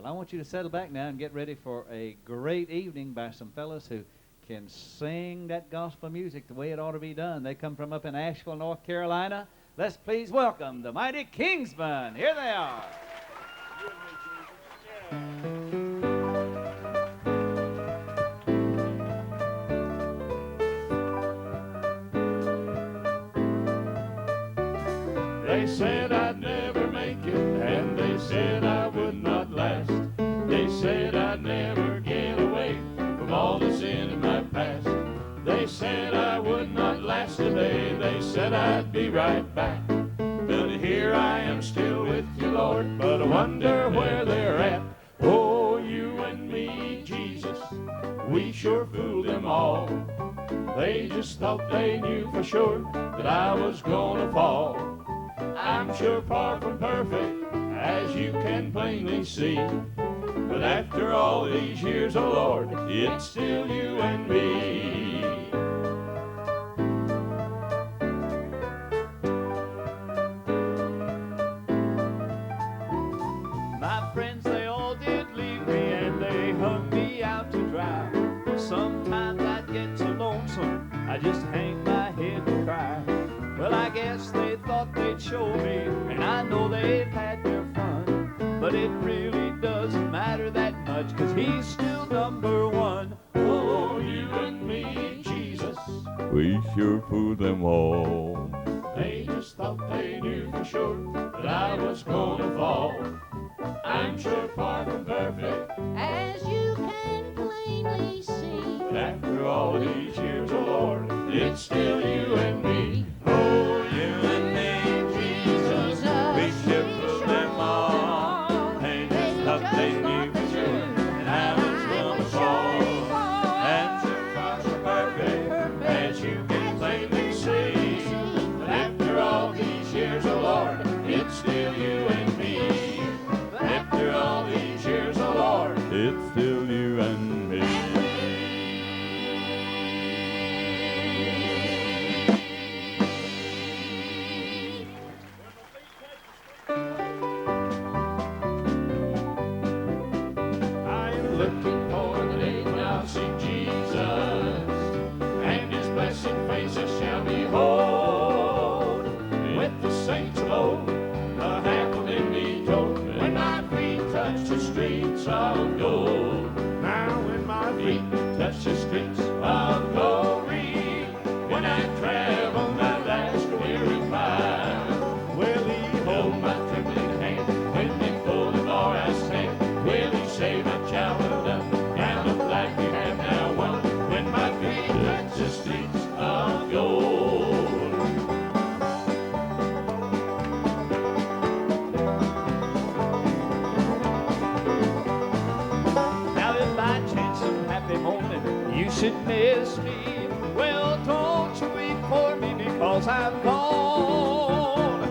Well, I want you to settle back now and get ready for a great evening by some fellas who can sing that gospel music the way it ought to be done. They come from up in Asheville, North Carolina. Let's please welcome the mighty Kingsmen. Here they are. They said I'd never make it, and they said I would not last. They said I'd never get away from all the sin in my past. They said I would not last a day. They said I'd be right back. But here I am still with you, Lord, but I wonder where they're at. Oh, you and me, Jesus, we sure fooled them all. They just thought they knew for sure that I was gonna fall. I'm sure far from perfect, as you can plainly see. But after all these years, oh Lord, it's still you and me. My friends, they all did leave me, and they hung me out to dry. Sometimes I'd get so lonesome, I just hang my head and cry. Well, I guess they thought they'd show me, and I know they've had their fun. But it really doesn't matter that much, 'cause he's still number one. Oh, you and me, Jesus, we sure fooled them all. They just thought they knew for sure that I was gonna fall. I'm sure far from perfect, as you can plainly see. but after all these years, oh Lord, it's still you and me. Oh, you and me, Jesus, we should fool them all. They just thought they knew for sure that I was gonna fall. I'm sure far from perfect, as you can plainly see. But after all these years, oh Lord, it's still you and me. After all these years, oh Lord, it's still you and me. I am looking for the day when I'll see Jesus, and his blessed faces shall behold. With the saints of old, the half of it be told, when my feet touch the streets of gold. Now when my feet touch the streets of glory, when I travel my last weary mile, will he hold my trembling hand when before the bar I stand? Will he say my child well done, and the flag you have now won, when my feet touch the streets of gold? Now if by chance some happy moment you should miss me, well, don't you weep for me, because I'm gone.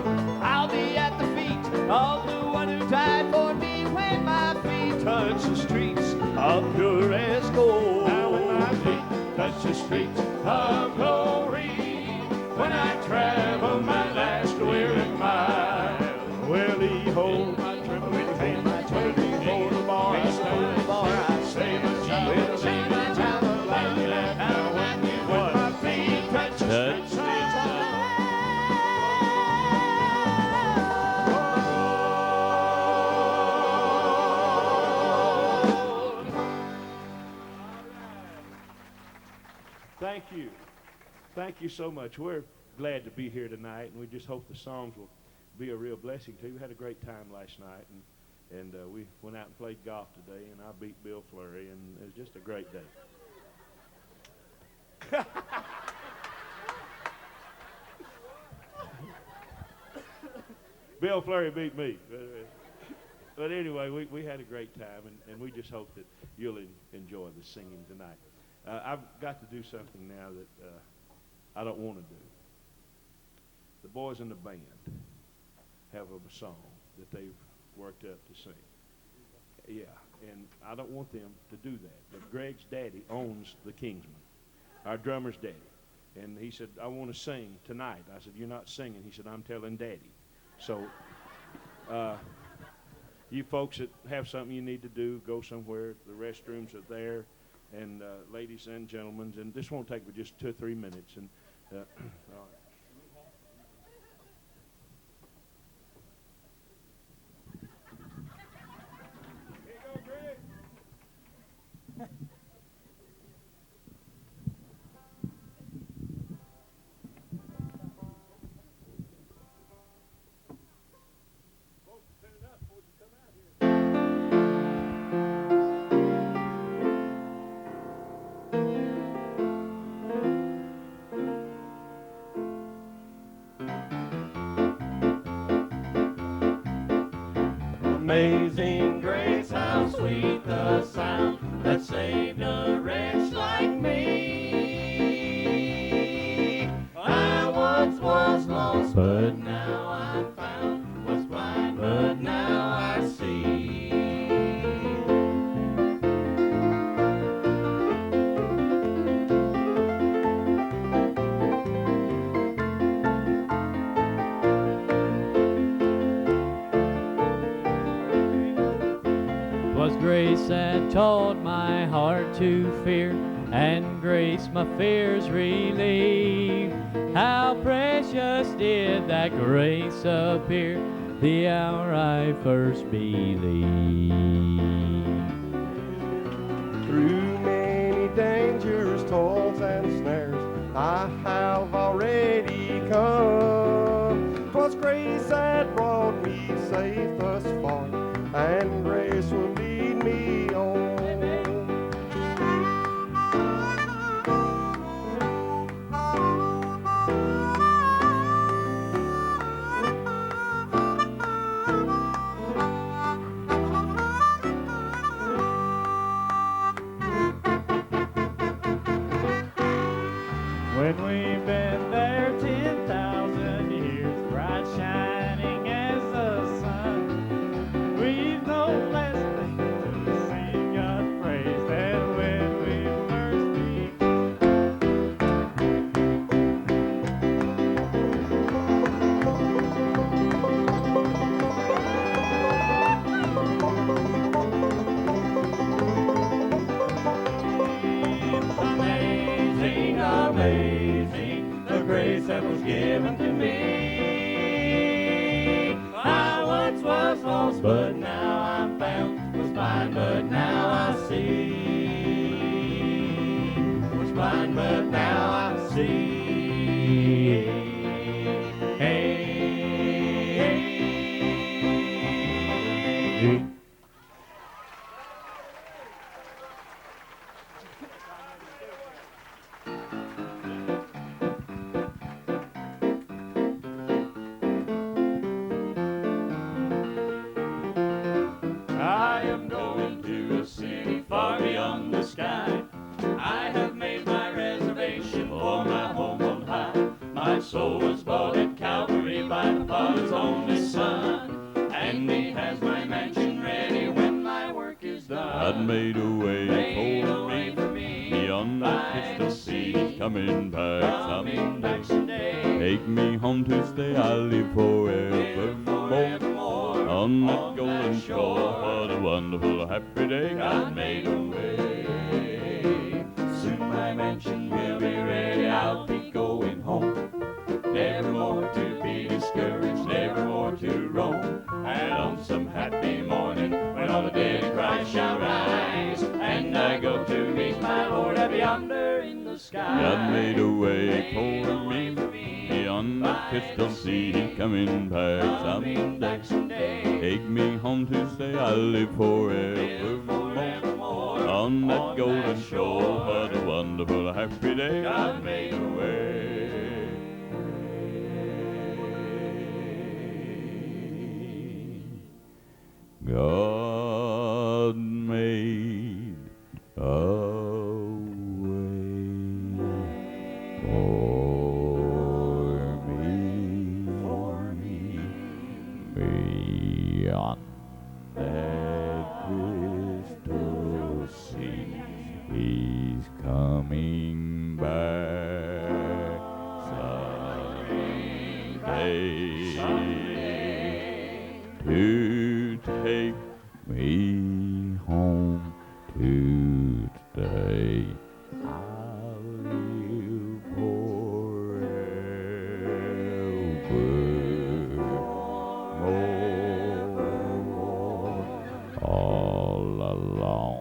I'll be at the feet of the one who died for me, when my feet touch the streets of pure as gold. Now when my feet touch the streets of glory, when I travel my last weary mile, will he hold my trembling hand when before the bar I stand? Say my child, will say my child, like that now when my feet touch the streets of Thank you. Thank you so much. We're glad to be here tonight, and we just hope the songs will be a real blessing to you. We had a great time last night, and we went out and played golf today, and I beat Bill Flurry, and it was just a great day. Bill Flurry beat me. But anyway, we had a great time, and we just hope that you'll enjoy the singing tonight. I've got to do something now that I don't want to do. The boys in the band have a song that they've worked up to sing. Yeah, and I don't want them to do that. But Greg's daddy owns the Kingsmen, our drummer's daddy. And he said, I want to sing tonight. I said, you're not singing. He said, I'm telling Daddy. So you folks that have something you need to do, go somewhere. The restrooms are there. And ladies and gentlemen, and this won't take but just 2 or 3 minutes. And all right. Here you go, Greg. Folks, turn it up before you come out here. Amazing grace, how sweet the sound that saved a wretch like me. I once was lost, but now I'm found, was blind, but now I see. Was grace that taught my heart to fear, and grace my fears relieve. How precious did that grace appear the hour I first believed. Through many dangers, toils, and snares, I have already come. 'Twas grace that brought me safe thus far, and grace will lead me on. When we've been there 10,000 years, bright shining as the sun, we've no less thing to sing God praise than when we first Amazing, amazing, the grace that was given to me. I once was lost, but now I'm found, was blind, but now I see. Was blind, but now I see. Hey, hey. I am going to a city far beyond the sky. I have made my reservation for my home on high. My soul was bought at Calvary by the Father's only Son, and He has my mansion ready when my work is done. God made a way for me beyond the by crystal the sea. sea. Coming back someday. someday. Take me home to stay. I'll live forevermore. Forevermore On that on golden that shore. shore. What a wonderful happy day. God made a way. Soon my mansion will be ready. I'll be going home. Never more to be discouraged, never more to roam. And on some happy morning, when all the dead in Christ shall rise, and I go to meet my Lord up yonder in the sky. God made a way Made for a way me for me beyond the by crystal the sea. sea. Coming back Coming back someday. someday. Take me home to stay. I'll live forevermore. Forevermore On that golden that shore. What a wonderful happy day. God made a way. God made a way for me beyond that crystal sea. He's coming back someday to take home to stay. I'll live forevermore all along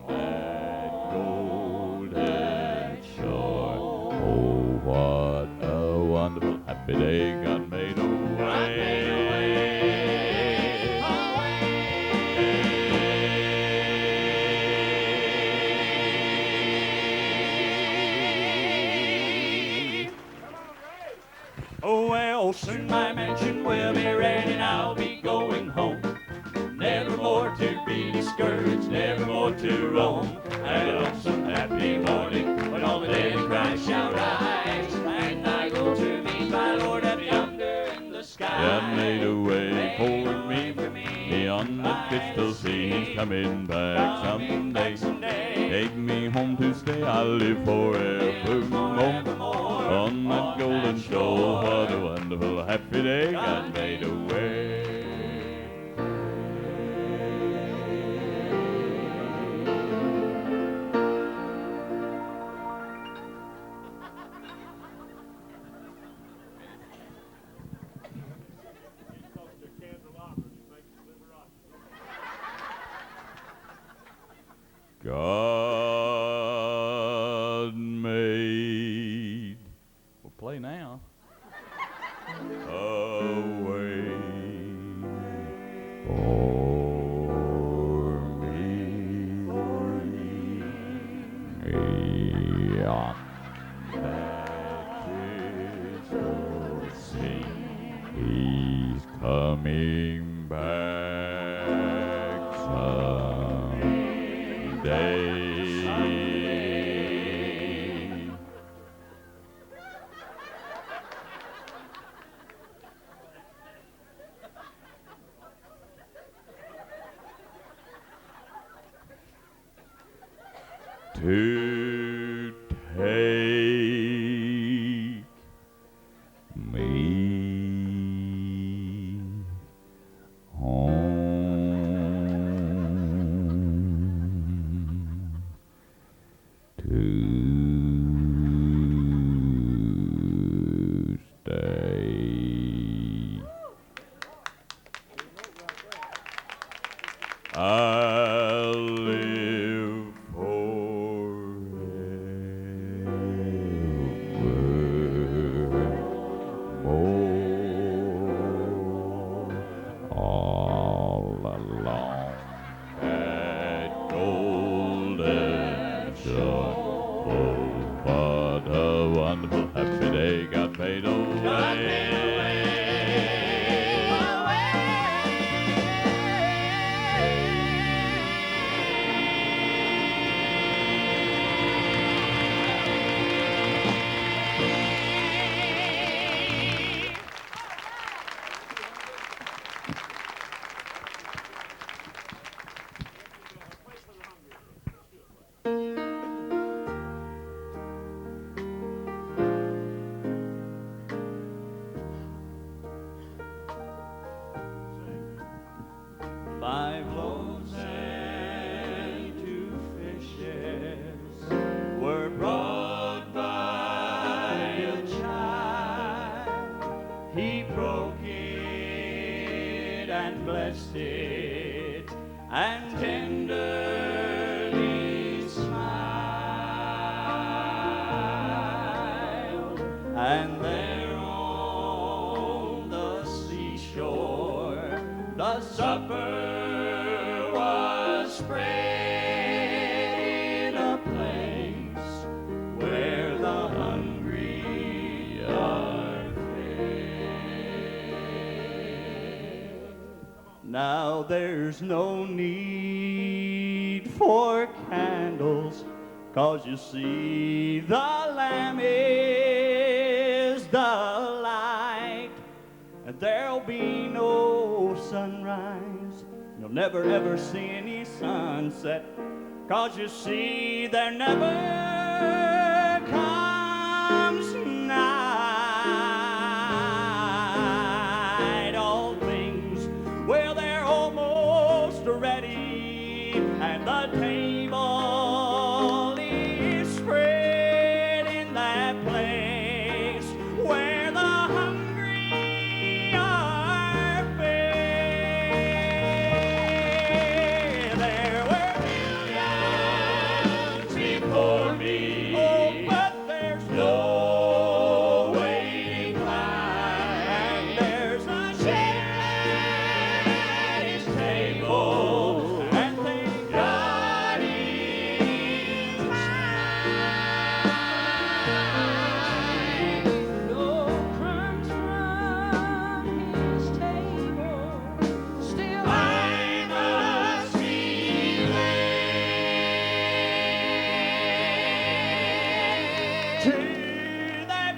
that golden shore. Oh, what a wonderful happy day God made away. Oh, well, soon my mansion will be ready and I'll be going home. Never more to be discouraged, never more to roam. And some happy morning when all the dead in Christ shall rise, and I go to meet my Lord up yonder in the sky. God made a way for me beyond the crystal sea. He's coming back someday. Take me home to stay. I'll live forevermore on that golden shore. What a wonderful happy day God made a way. God made. We'll play now. A way for me on that crystal sea. He's coming back someday. To take me home to stay. I'll live forevermore all along that golden shore. Oh, what a wonderful happy day God made away. Five loaves and 2 fishes were brought by a child. He broke it and blessed it and tenderly smiled. And there on the seashore the supper was spread in a place where the hungry are fed. Now there's no need for candles, 'cause you see the Lamb is the light, and there'll be no sunrise. You'll never ever see any sunset, 'cause you see there never comes night. All things, well, they're almost ready, and The table is spread in that place where the hungry are fed. There were millions before me. Oh, but there's no waiting line. And there's a share at his table. And thank God he's mine. No crumbs from his table. Still I must be led to that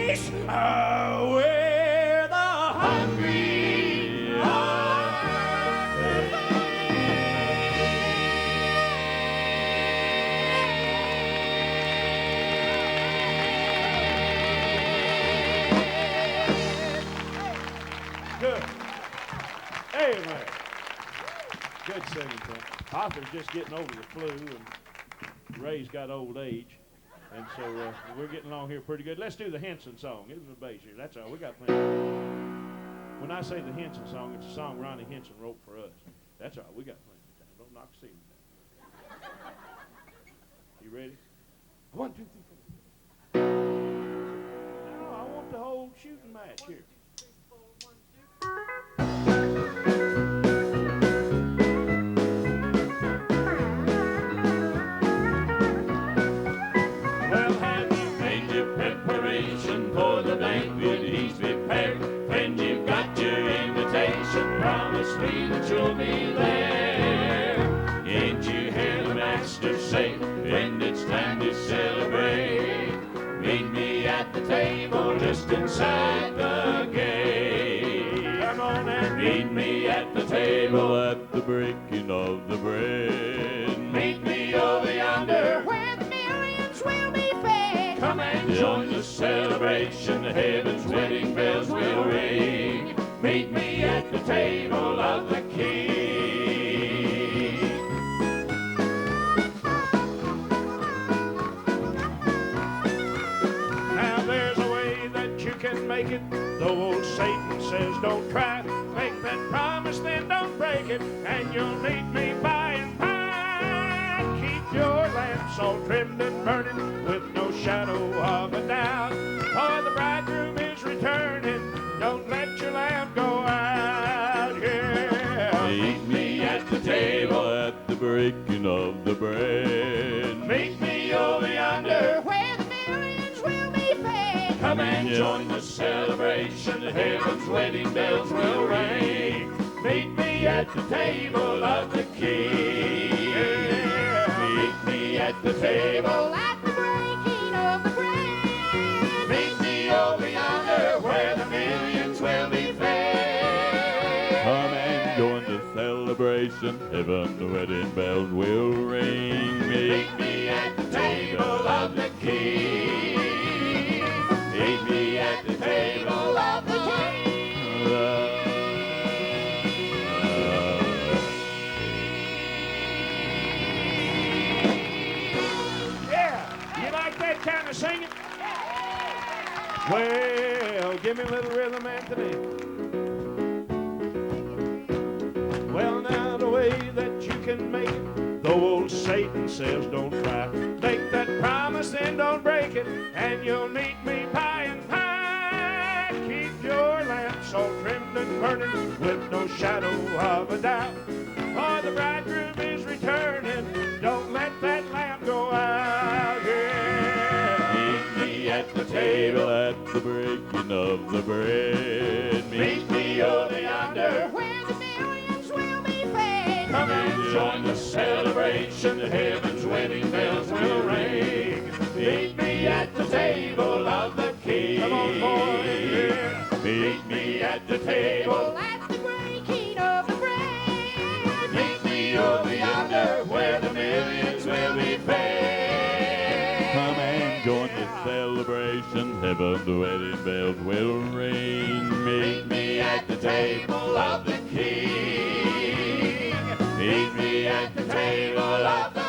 place where the hungry are Good. Amen. Good singing, Tim. Arthur's just getting over the flu, and Ray's got old age. And so we're getting along here pretty good. Let's do the Henson song. It was a bass here. That's all. We got plenty. When I say the Henson song, it's a song Ronnie Henson wrote for us. That's all. We got plenty of time. Don't knock the ceiling down. You ready? 1, 2, 3, 4. No, I want the whole shooting match here. Well, have you made your preparation for the banquet he's prepared? Friend, you've got your invitation. Promise me that you'll be there. Can't you hear the master say, friend, it's time to celebrate? Meet me at the table just inside the gate. Come on and meet me at the table. At the breaking of the bread. Meet me over yonder. Where the millions will be fed. Come and join the celebration. The heaven's wedding bells will ring. Meet me at the table of the King. Now there's a way that you can make it. Though old Satan says don't try. Make that promise, then don't break it. And you'll meet me by and by. Keep your lamps all trimmed and burning with no shadow of a doubt. For the bridegroom is returning. Don't let your lamp go out. Yeah. Meet me at the table. At the breaking of the bread. Meet me over yonder. Where the millions will be fed. Come and join the celebration. The heaven's wedding bells will ring. Meet me at the table of the King. Meet me at the table. At the breaking of the bread. Meet me over yonder where the millions will be fed. Come and join the celebration. Heaven, the wedding bells will ring. Meet me at the table of the King. Meet me at the table of the King. Yeah. You like that kind of singing? Well, give me a little rhythm, Anthony. Well, now the way that you can make it, though old Satan says don't try. Make that promise, then don't break it, and you'll meet me by and by. Keep your lamps all trimmed and burning with no shadow of a doubt. For the bridegroom is returning. Don't let that lamp go out. Yeah. Meet me at the table. At the breaking of the bread. Meet me over yonder. Where the millions will be fed. Come and join the celebration. The heaven's wedding bells will ring. Meet me at the table of the King. Come on, boys. Yeah. Meet me at the table. At the breaking of the bread. Meet me over yonder where the millions will be fed. Come and join It's celebration, heaven, the wedding bells will ring. Meet me at the table of the King. Meet me at the table of the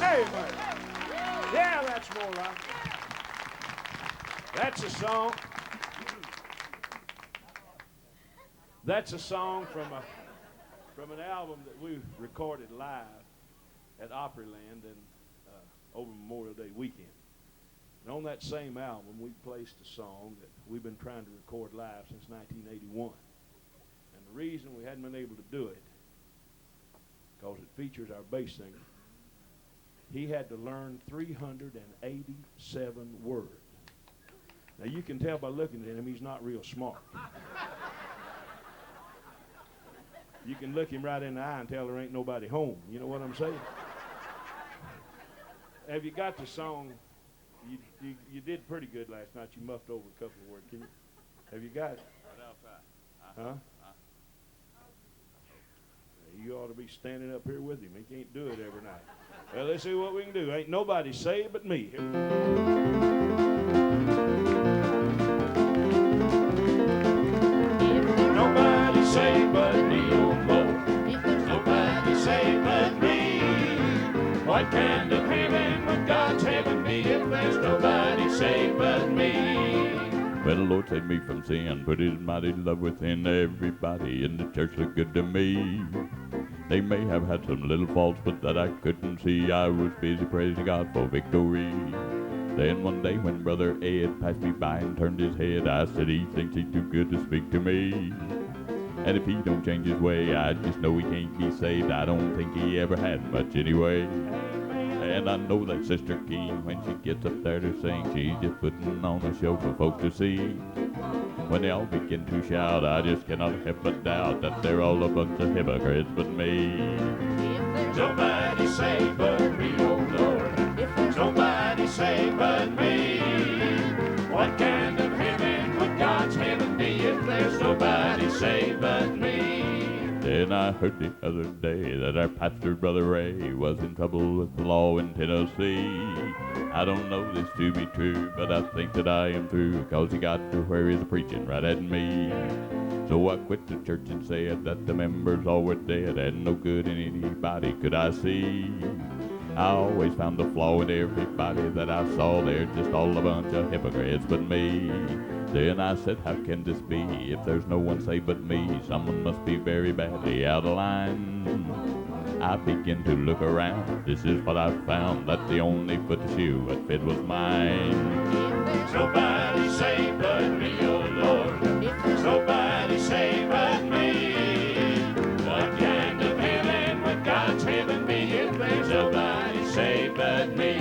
Amen. Yeah, that's more like it. That's a song. That's a song from an album that we recorded live at Opryland and over Memorial Day weekend. And on that same album, we placed a song that we've been trying to record live since 1981. And the reason we hadn't been able to do it, because it features our bass singer. He had to learn 387 words. Now you can tell by looking at him, he's not real smart. You can look him right in the eye and tell there ain't nobody home. You know what I'm saying? Have you got the song? You did pretty good last night. You muffed over a couple of words. Can you? Have you got it? Huh? You ought to be standing up here with him. He can't do it every night. Well, let's see what we can do. Ain't nobody saved but me. Nobody saved but me, oh Lord. Nobody saved but me. What kind of heaven would God's heaven be if there's nobody saved but me? Well, the Lord saved me from sin, put his mighty love within. Everybody in the church looked good to me. They may have had some little faults, but that I couldn't see. I was busy praising God for victory. Then one day when Brother Ed passed me by and turned his head, I said, he thinks he's too good to speak to me. And if he don't change his way, I just know he can't be saved. I don't think he ever had much anyway. And I know that Sister King, when she gets up there to sing, she's just putting on a show for folks to see. When they all begin to shout, I just cannot help but doubt that they're all a bunch of hypocrites but me. Nobody saved but me, oh Lord. Nobody saved but me. What kind of heaven would God's heaven be if there's nobody saved but me? Then I heard the other day that our pastor, Brother Ray, was in trouble with the law in Tennessee. I don't know this to be true, but I think that I am through, 'cause he got to where he's preaching right at me. So I quit the church and said that the members all were dead and no good in anybody could I see. I always found a flaw in everybody that I saw. They're just all a bunch of hypocrites but me. Then I said, how can this be? If there's no one saved but me, someone must be very badly out of line. I begin to look around. This is what I found, that the only foot to shoe that fit was mine. Nobody saved but me, oh Lord. Nobody saved but me. What kind of heaven would God's heaven be if there's nobody saved but me?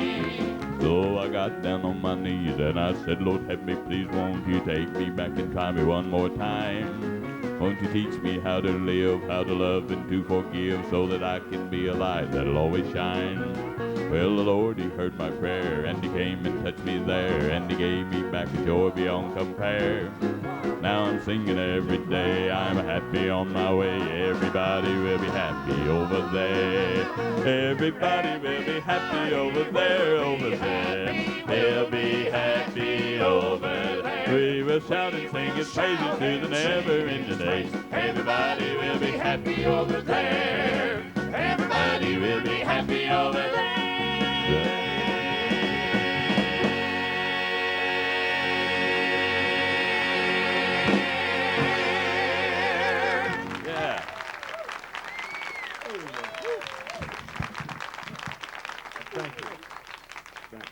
So I got down on my knees and I said, Lord, help me, please, won't you take me back and try me one more time? Won't you teach me how to live, how to love, and to forgive, so that I can be a light that'll always shine? Well, the Lord, he heard my prayer, and he came and touched me there, and he gave me back a joy beyond compare. Now I'm singing every day, I'm happy on my way. Everybody will be happy over there. Everybody will be happy over there, over there. They'll be happy over there. We will shout and sing his praises to the never-ending day. Everybody will be happy over there. Everybody will be happy over there. Yeah. Thank you. Thank you.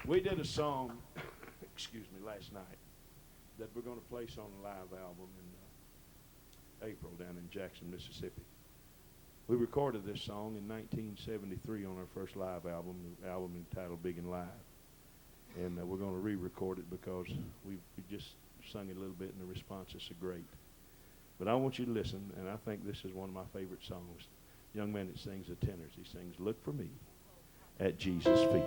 We did a song, excuse me, last night that we're going to place on a live album in April down in Jackson, Mississippi. We recorded this song in 1973 on our first live album, the album entitled Big and Live. And we're going to re-record it because we just sung it a little bit and the response is so great. But I want you to listen, and I think this is one of my favorite songs. Young man that sings the tenors, he sings, "Look for Me at Jesus' Feet."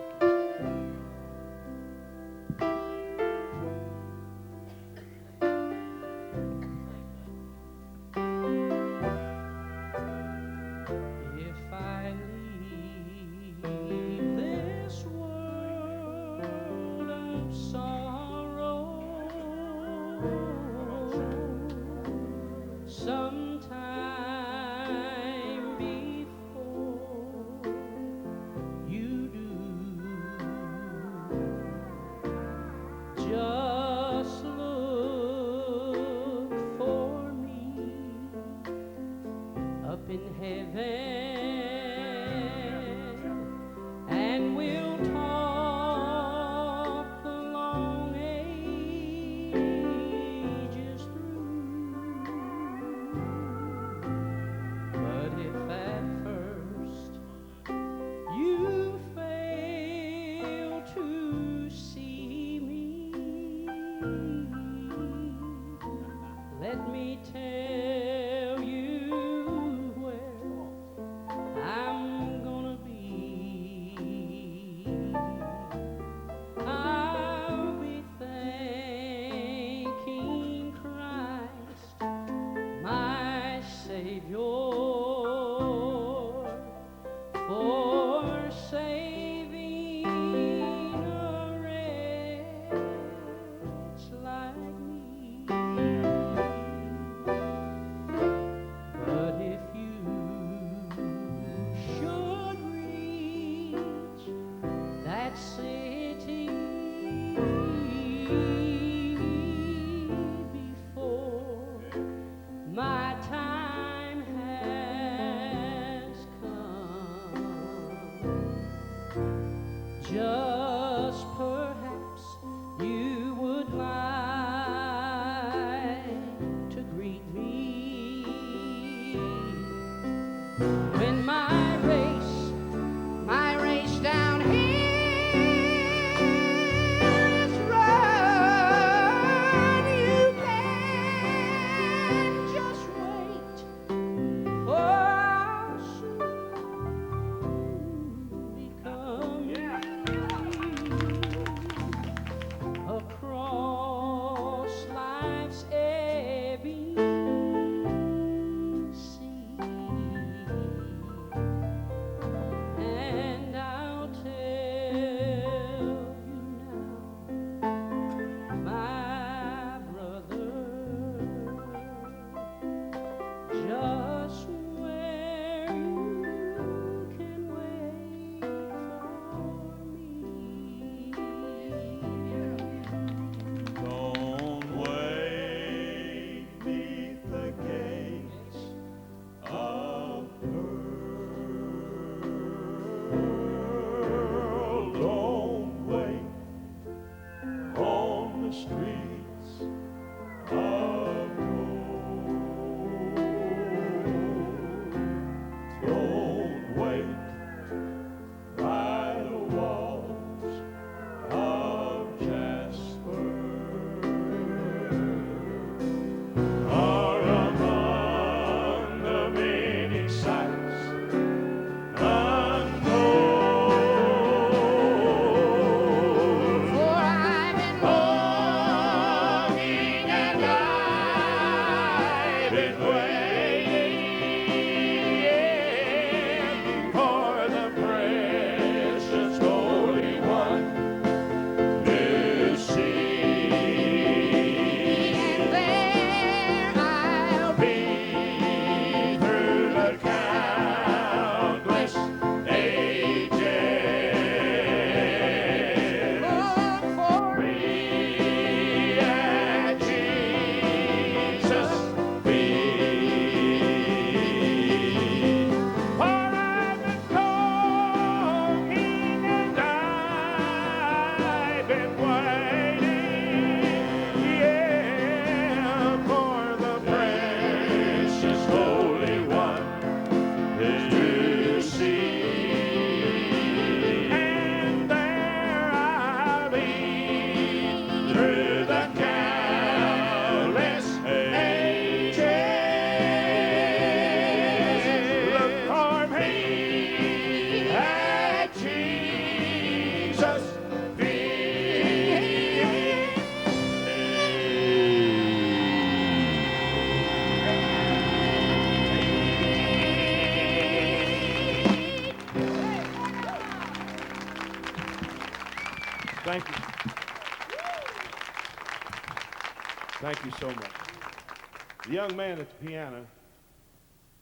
sometime before you do. Just look for me up in heaven, and we'll talk the long ages through. But if at first you fail to see me, let me tell you where I'm gonna be. I'll be thanking Christ, my Savior, for saving a wretch like me. Thank you so much. The young man at the piano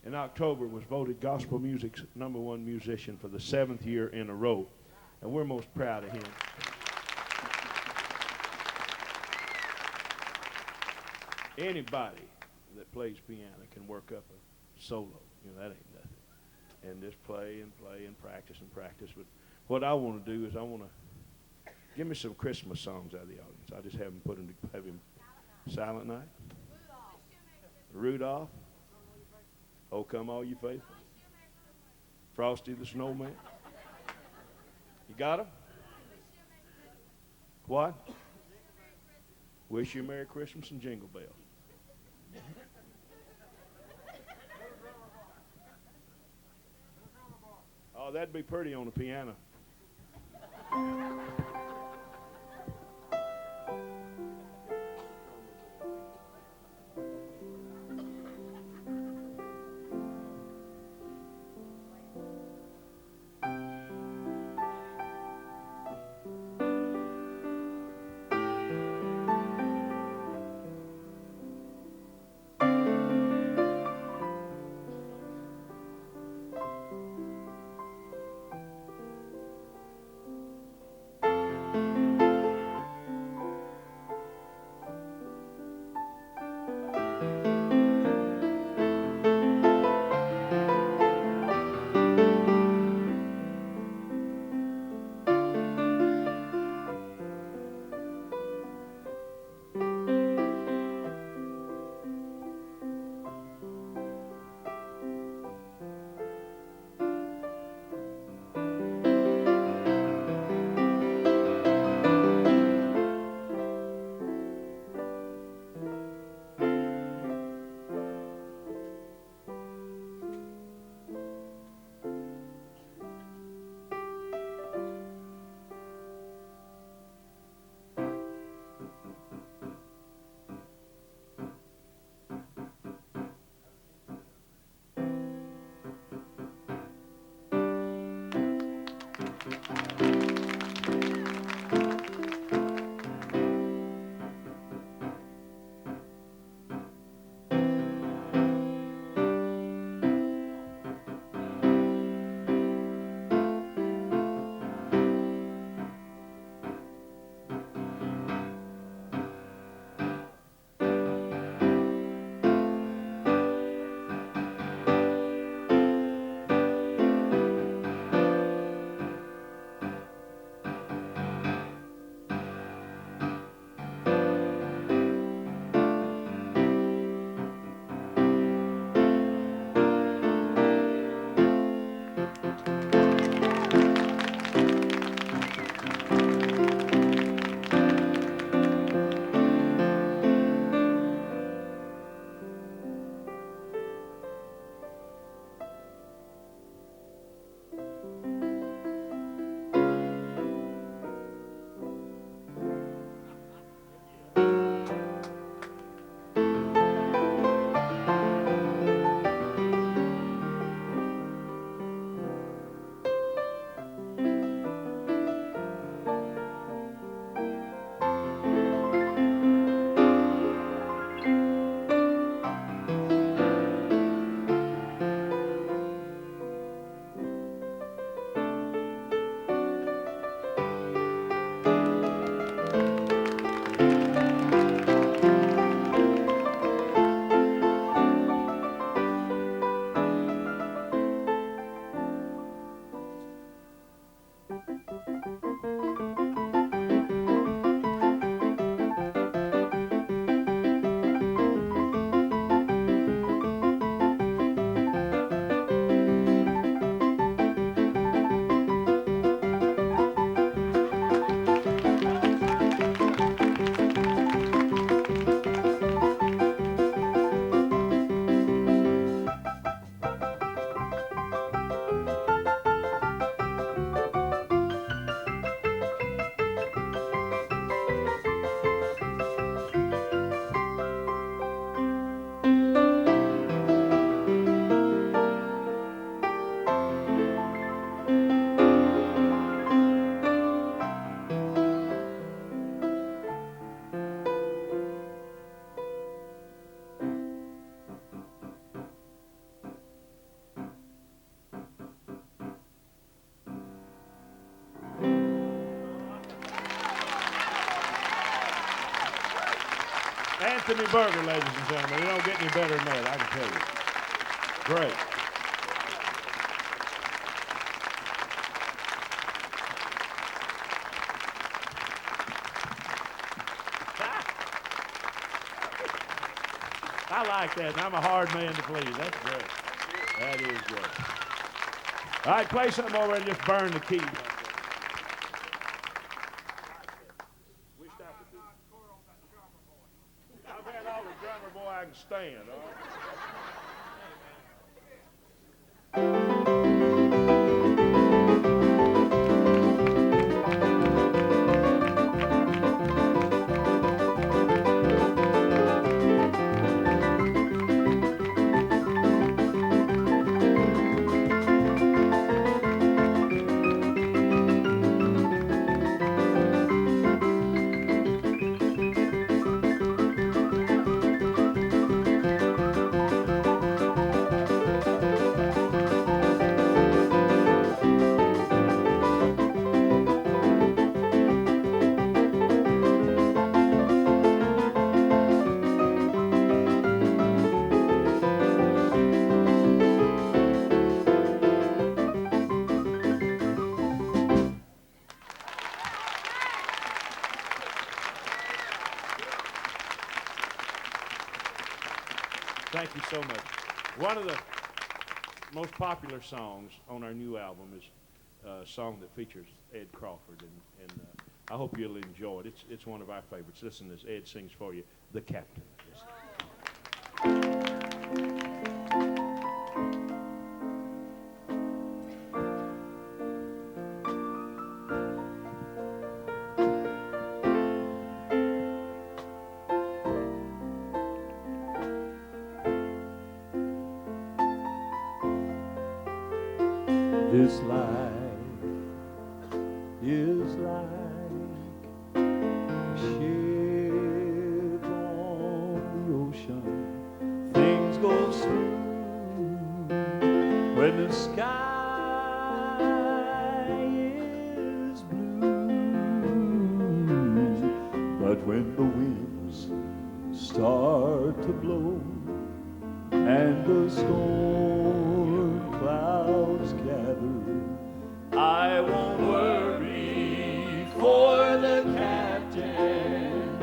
in October was voted gospel music's #1 musician for the 7th year in a row, and we're most proud of him. Anybody that plays piano can work up a solo. You know, that ain't nothing. And just play and play and practice and practice. But what I want to do is I want to give me some Christmas songs out of the audience. I just have him Silent Night. Rudolph. Oh, come all you faithful. Frosty the Snowman. You got 'em? What? Wish you a Merry Christmas and Jingle Bells. Oh, that'd be pretty on the piano. Anthony Berger, ladies and gentlemen. It don't get any better than that, I can tell you. Great. I like that, and I'm a hard man to please. That's great. That is great. All right, play something over and just burn the key. I've had all the drummer boy I can stand, all right? Thank you so much. One of the most popular songs on our new album is a song that features Ed Crawford, and I hope you'll enjoy it. It's one of our favorites. Listen as Ed sings for you, The Captain. This life is like a ship on the ocean. Things go smooth when the sky is blue, but when the winds start to blow and the storm clouds gather, I won't worry, for the captain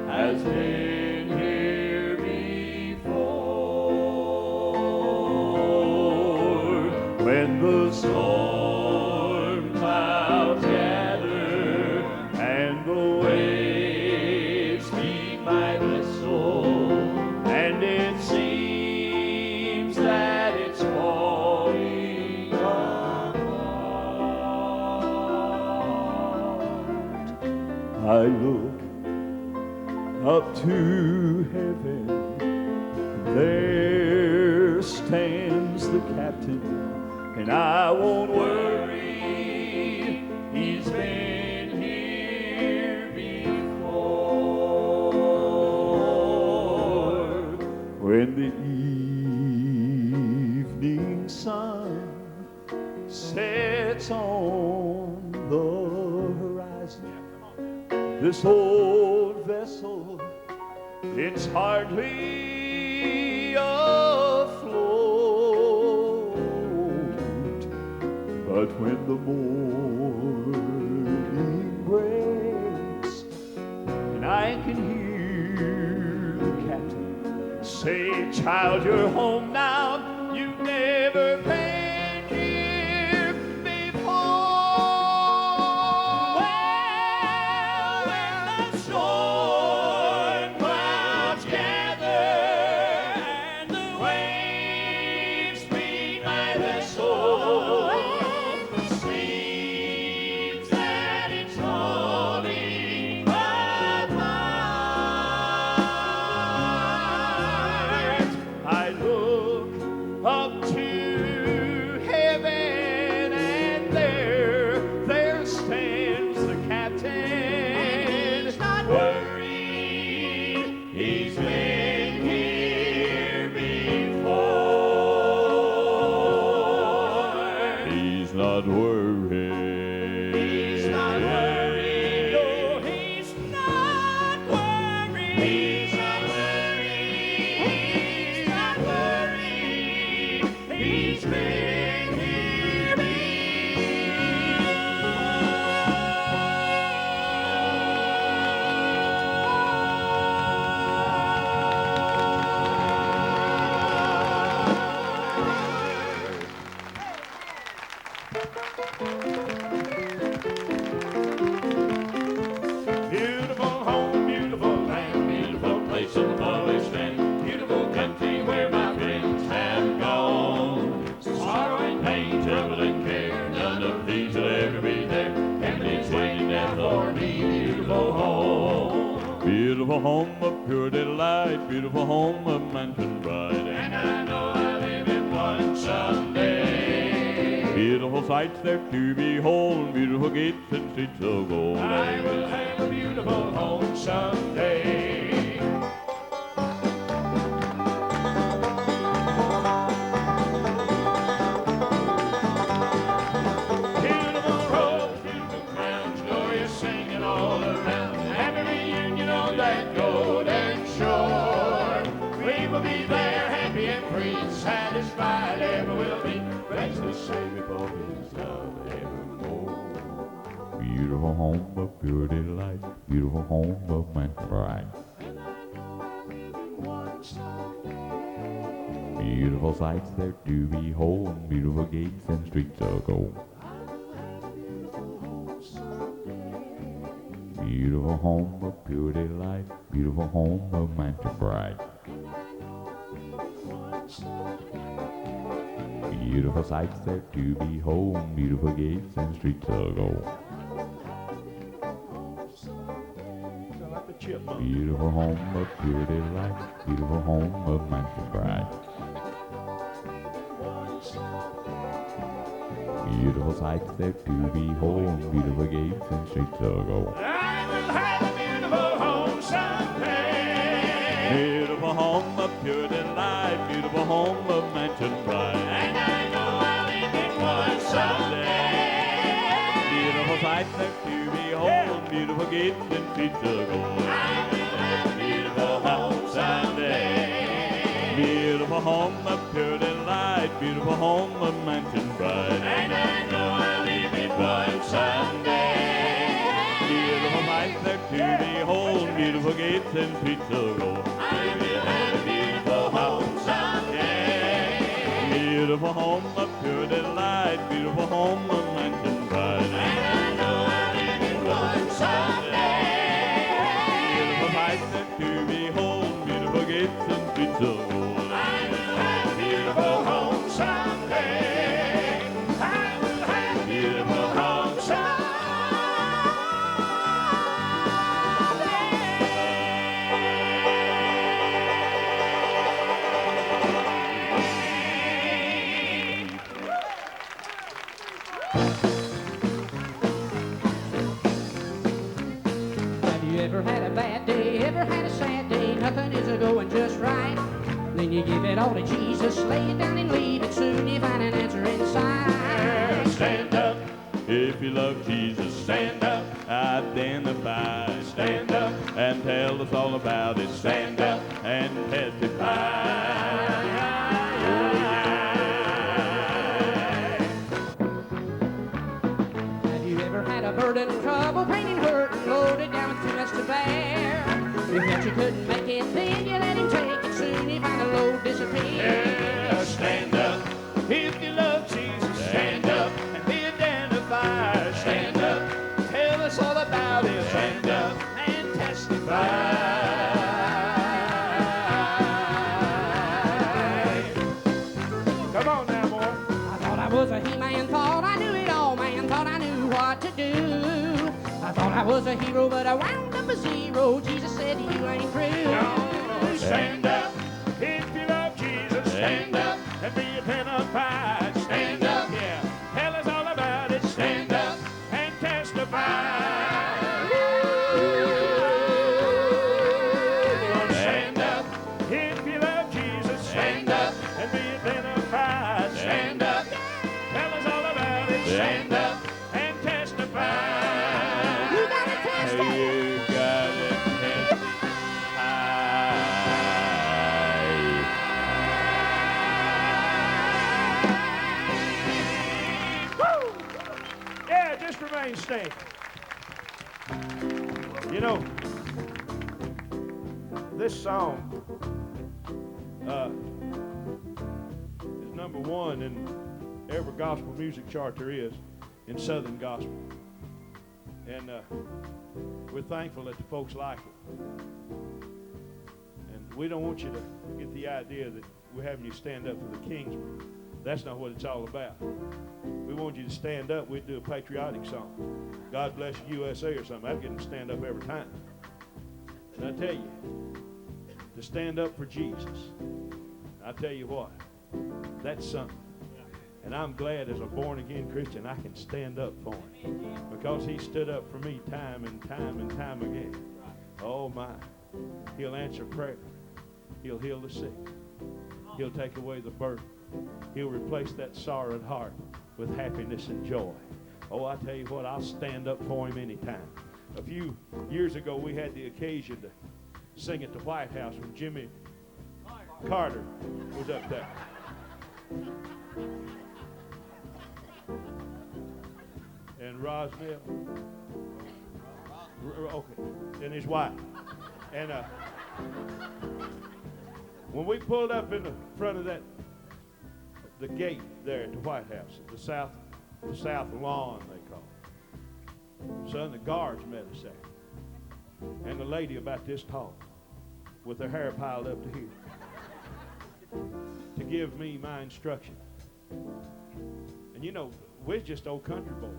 has been here before. When the storm clouds gather and the waves beat my vessel, and it seems that it's falling apart, I look up to heaven. There stands the captain, and I won't worry, he's been here before. When the evening sun sets on the horizon, this old vessel, it's hardly afloat. But when the morning breaks and I can hear the captain say, child, you're home now, you've never been here before. Well, when the storm clouds gather and the waves beat my vessel, it seems that it's falling apart. I look beautiful home of mansion bright. And I know I'll live in one someday. Beautiful sights there to behold, beautiful gates and streets of gold. I will have a beautiful home someday. Beautiful roads, beautiful crowns, glorious singing all around. Happy reunion on that golden shore. We will be there, happy and free and satisfied, ever will be. Praise the Savior for his love evermore. Beautiful home of pure delight, beautiful home of mansion bright. Beautiful sights there to behold, beautiful gates and streets of gold. Beautiful home of pure delight, beautiful home of mansion bright. Beautiful sights there to behold, beautiful gates and streets of gold. Sound like the chipmunk. Beautiful home of pure delight, beautiful home of mansion bright. Beautiful sights there to behold, beautiful gates and streets of gold. I will have a beautiful home someday. Beautiful home of pure delight, beautiful home of mansion bright. And I know I'll live in one someday. Beautiful sights there to behold, beautiful gates and streets of gold. I will have a beautiful home someday. Beautiful home of pure delight, beautiful home of mansion bright. And I know I'll live in one someday. Beautiful sights there to behold, beautiful gates and streets of gold. I will have a beautiful home someday. Beautiful home of pure delight, beautiful home of mansion bright. And I know I'll live in one someday. Beautiful sights there to behold, beautiful gates and streets of gold. I will have a beautiful home someday. I will have a beautiful home Have you ever had a bad day, ever had a sad day, nothing is a-going just right? Then you give it all to Jesus, lay it down and leave it, soon you find an answer inside. Stand up, If you love Jesus, stand up, identify, stand up, and tell us all about it. stand up. And testify. Have you ever had a burden, trouble, pain and hurt, and loaded down with too much to bear? If that you couldn't make it, then you let him take it, soon you find the load disappear. Yeah, stand up. If you love Jesus, stand up and be identified. Stand up, tell us all about it. Stand up and testify. Come on now, boy. I thought I was a he-man, thought I knew it all, man, thought I knew what to do. I thought I was a hero, but I wound up a zero. Jesus said you ain't through. No, stand up. If you love Jesus, stand up and be identified. Stand up, yeah. Tell us all about it. Stand up and testify. Stand up. If you love Jesus, stand up and be identified. Stand up. Tell us all about it. Stand up and testify. You gotta testify. You got it. Yeah, just remain standing. You know, this song is number one in every gospel music chart there is in Southern gospel. And we're thankful that the folks like it. And we don't want you to get the idea that we're having you stand up for the Kingsmen. That's not what it's all about. We want you to stand up. We'd do a patriotic song. God bless the USA or something. I'd get them to stand up every time. And I tell you, to stand up for Jesus. I tell you what, that's something. And I'm glad as a born-again Christian I can stand up for him, because he stood up for me time and time and time again. Oh my, he'll answer prayer. He'll heal the sick. He'll take away the burden. He'll replace that sorrowed heart with happiness and joy. Oh, I tell you what, I'll stand up for him anytime. A few years ago, we had the occasion to sing at the White House when Jimmy Carter was up there. And Rosnell, okay, and his wife. And when we pulled up in the front of the gate there at the White House, the South Lawn, they call it. Son, the guards met us there. And the lady about this tall, with her hair piled up to here, to give me my instruction. And you know, we're just old country boys.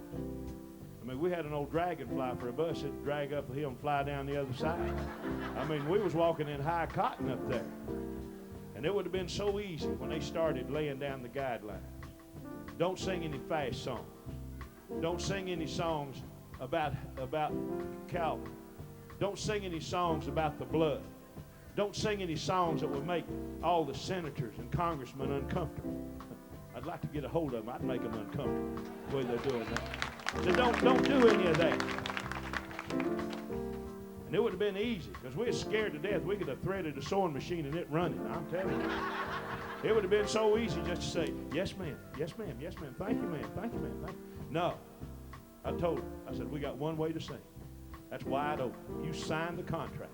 I mean, we had an old dragonfly for a bus that'd drag up the hill and fly down the other side. I mean, we was walking in high cotton up there. And it would have been so easy when they started laying down the guidelines. Don't sing any fast songs. Don't sing any songs about Calvary. Don't sing any songs about the blood. Don't sing any songs that would make all the senators and congressmen uncomfortable. I'd like to get a hold of them. I'd make them uncomfortable the way they're doing that. So don't do any of that. And it would have been easy, because we were scared to death. We could have threaded a sewing machine and it running. I'm telling you. It would have been so easy just to say, yes, ma'am, yes, ma'am, yes, ma'am, thank you, ma'am, thank you, ma'am, thank you. No. I told her, I said, we got one way to sing. That's wide open. You sign the contract.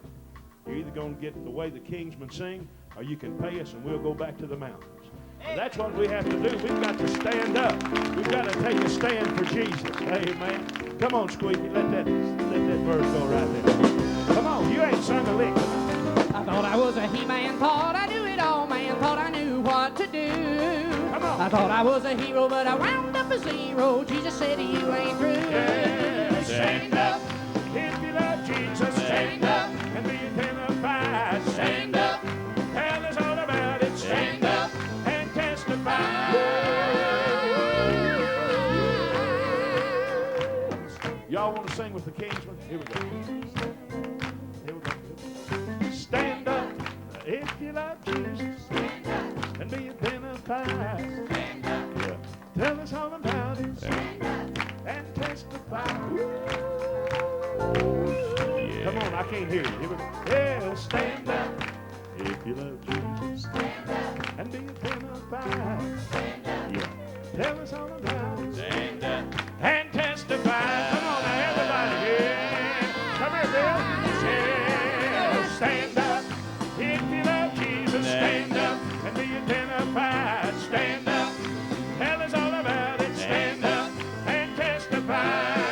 You're either going to get the way the Kingsmen sing, or you can pay us and we'll go back to the mountains. And that's what we have to do. We've got to stand up. We've got to take a stand for Jesus. Amen. Come on, Squeaky. Let that verse go right there. Come on. You ain't sung a lick. I thought I was a he-man, thought I knew it all, man, thought I knew what to do. Come on. I thought I was a hero, but I wound up a zero. Jesus said you ain't through. Yeah. Stand up. If you love Jesus, stand up and be identified. Stand up. Tell us all about it. Stand up and testify. Y'all want to sing with the Kingsmen? Here we go. Here we go. Stand up if you love Jesus. Stand up and be identified. Stand up. Yeah. Tell us all about it. Stand up and testify. Yeah. Come on, I can't hear you. Here we go. Yeah, stand up if you love Jesus. Stand up and be identified. Stand up. Yeah. Tell us all about it. Stand up and testify. Come on now, everybody. Yeah. Come here, Bill. Yeah. Stand up if you love Jesus. Stand up and be identified. Stand up. Tell us all about it. Stand up and testify.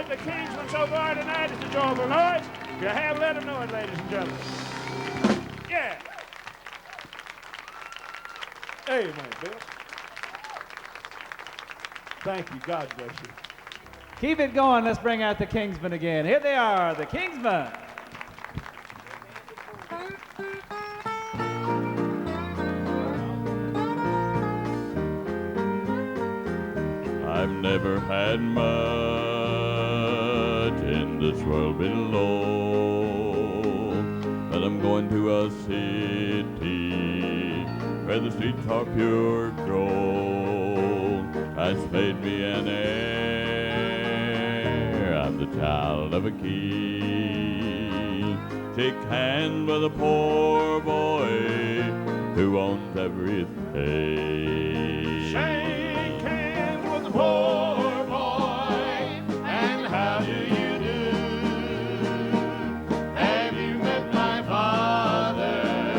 The Kingsmen so far tonight is a joyful noise. If you have, let them know it, ladies and gentlemen. Yeah. Amen, Bill. Thank you. God bless you. Keep it going. Let's bring out the Kingsmen again. Here they are, the Kingsmen. I've never had much in this world below, but I'm going to a city where the streets are pure gold. Has made me an heir. I'm the child of a king. Shake hands with a poor boy who owns everything. Shake hands with the poor boy, and how do you do? Have you met my father?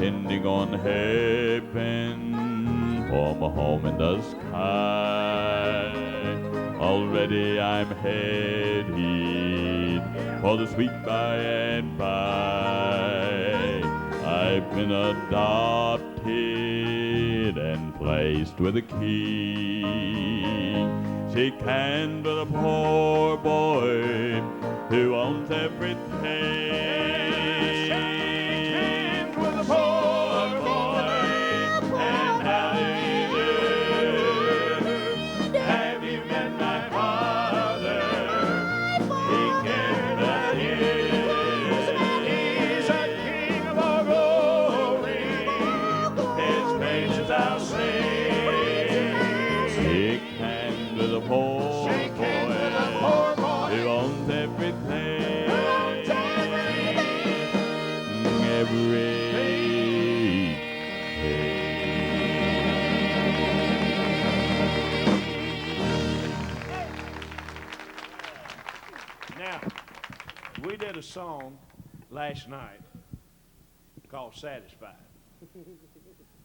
depending on heaven for my home in the sky. Already I'm headed for the sweet by and by. I've been adopted and placed with a king. She can but a poor boy who owns everything. With a poor boy, and how do you do? Have you met my father? He cared about you. He's a king of all glory. His praises I'll sing. She can with a poor boy who owns everything. Now, we did a song last night called Satisfied,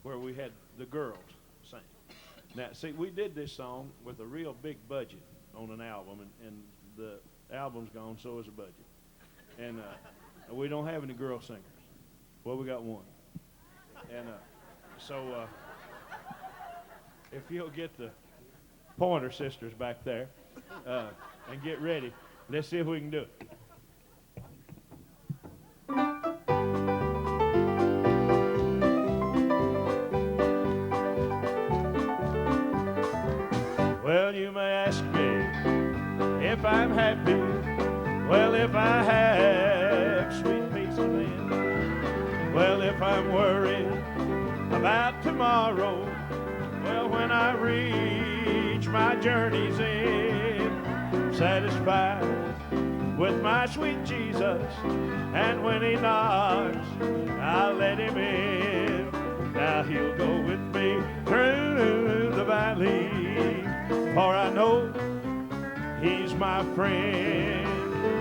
where we had the girls sing. Now, see, we did this song with a real big budget on an album, and the album's gone, so is the budget. And we don't have any girl singers. Well, we got one. And so if you'll get the Pointer Sisters back there and get ready, let's see if we can do it. Well, you may ask me if I'm happy. Well, if I have sweet peace of mind. Well, if I'm worried about tomorrow. Well, when I reach my journey's end, satisfied with my sweet Jesus. And when he knocks, I'll let him in. Now he'll go with me through the valley, for I know he's my friend.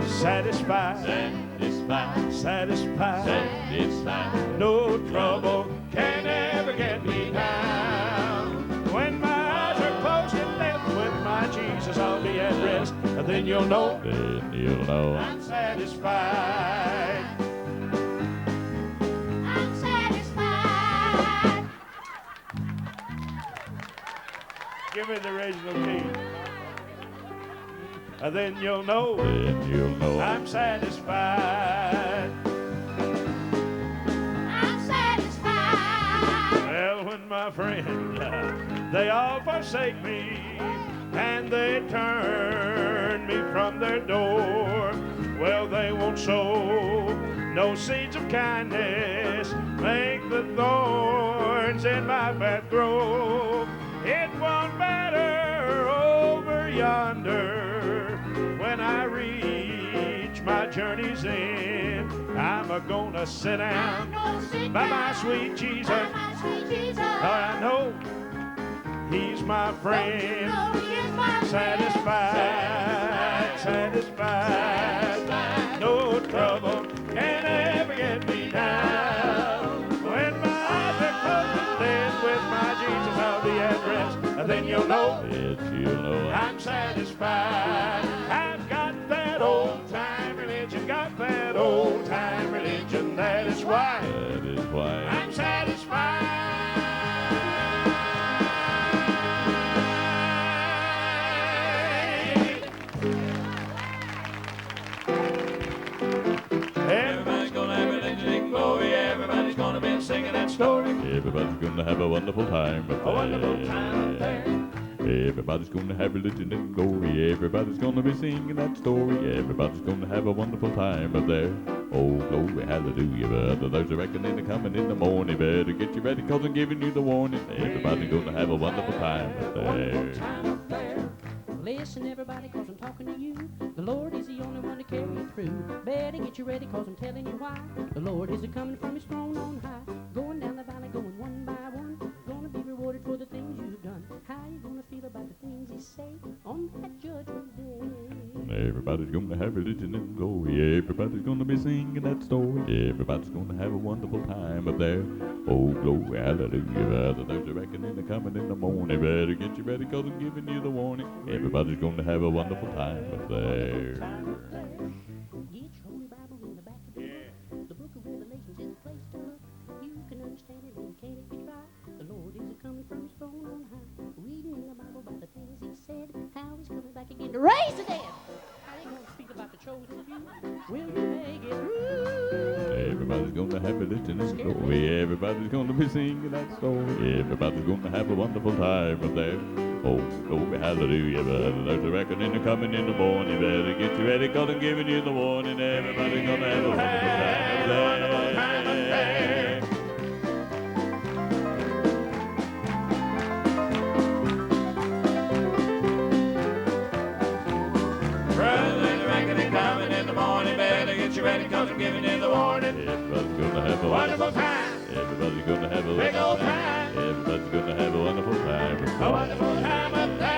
Satisfied, satisfied, satisfied, satisfied. No trouble can ever get me down. When my eyes are closed and left with my Jesus, I'll be at rest. And then you'll know, I'm satisfied. I'm satisfied. Give me the original key. And then you'll know, I'm satisfied. I'm satisfied. Well, when my friends, they all forsake me, and they turn me from their door. Well, they won't sow no seeds of kindness, make the thorns in my path grow. It won't matter over yonder. When I reach my journey's end, I'm a-gonna sit down by my sweet Jesus. For I know he's my friend. Satisfied, satisfied. No trouble can ever get me down. When my eyes are closed and dead with my Jesus, I'll be at rest. And then you'll know, I'm satisfied. I've got that old-time religion, got that old-time religion. That is why I'm satisfied. Everybody's gonna have religion and glory. Everybody's gonna be singing that story. Everybody's gonna have a wonderful time up there. A wonderful time up there. Everybody's gonna have religion and glory. Everybody's gonna be singing that story. Everybody's gonna have a wonderful time up there. Oh, glory, hallelujah. But there's a reckoning coming in the morning. Better get you ready, 'cause I'm giving you the warning. Everybody's gonna have a wonderful time up there. Listen, everybody, 'cause I'm talking to you. The Lord is the only one to carry you through. Better get you ready, 'cause I'm telling you why. The Lord is a-coming from his throne on high. Going down the valley, going one by one. Gonna be rewarded for the things you've done. How you gonna feel about the things he say on that judgment day? Everybody's gonna have religion and glory. Everybody's gonna be singing that story. Everybody's gonna have a wonderful time up there. Oh, glory, hallelujah. There's a reckoning coming in the morning. Better get you ready, cause I'm giving you the warning. Everybody's gonna have a wonderful time up there. Get your holy Bible in the back of the book. The book of Revelations is a place to look. You can understand it when you can't if you try. The Lord is coming from his throne on high. Reading in the Bible about the things he said. How he's coming back again to raise the dead. I ain't gonna speak about the chosen few. Will you make it through? Everybody's gonna have religion and glory. Everybody's gonna be singing that story. Everybody's gonna have a wonderful time up there. Oh, glory, hallelujah. There's a reckoning coming in the morning. Better get you ready, cause I'm giving you the warning. Everybody's gonna have a wonderful time up there. Brother, there's a reckoning coming in the morning. Better get you ready, cause I'm giving you the warning. Everybody's gonna have a Wonderful time. Everybody's gonna have a Big wonderful old time. time. Everybody's gonna have a wonderful time. A wonderful time up there.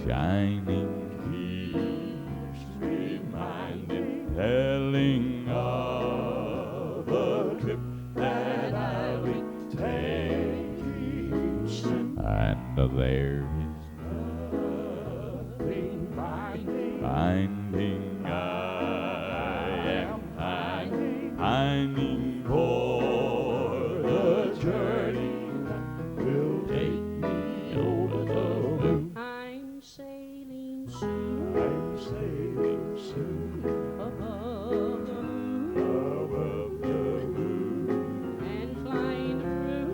Shining keeps reminding, telling of a trip that I'll be taking soon. And there is nothing binding. I am pining for the journey that will take me over the moon. I'm sailing soon I'm sailing soon above the moon above the moon and flying through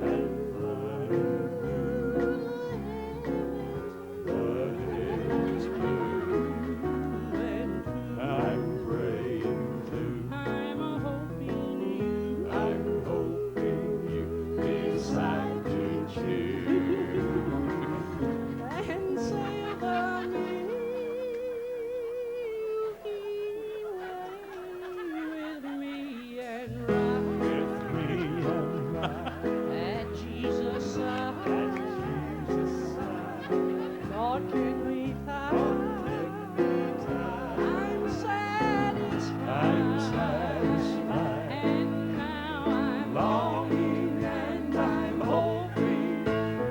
the heavens blue. and I'm praying to, I'm hoping you I'm hoping you decide to choose. and sail the Milky Way with me and ride With me and at Jesus' side. Lord, can we I'm satisfied. And now I'm longing and I'm hoping.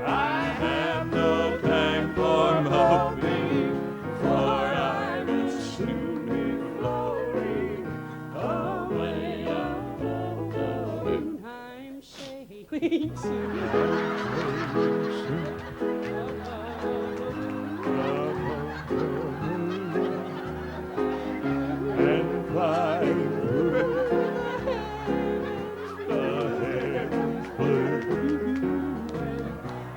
I have no time for hoping, for I will soon be floating away above the moon. I'm sailing soon And flying through the heavens blue.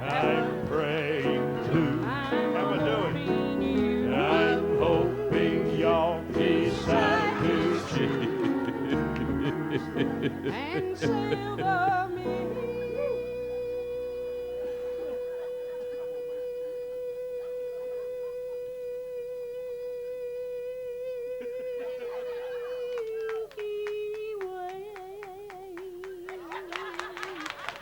I'm praying to, How we doing? I'm hoping y'all decide to choose. and sail the Milky Way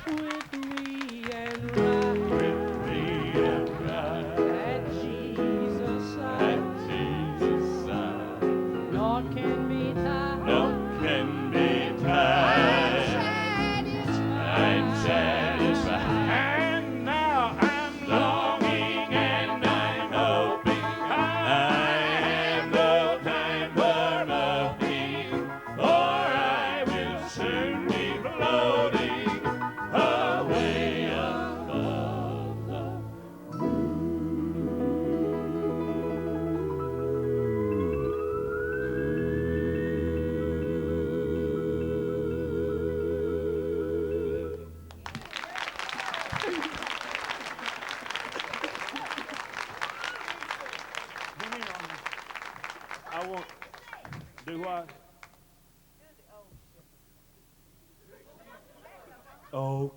with me and ride With me and ride at Jesus' at side. Jesus' side. Lord, can be tied. No can be tied. Satisfied.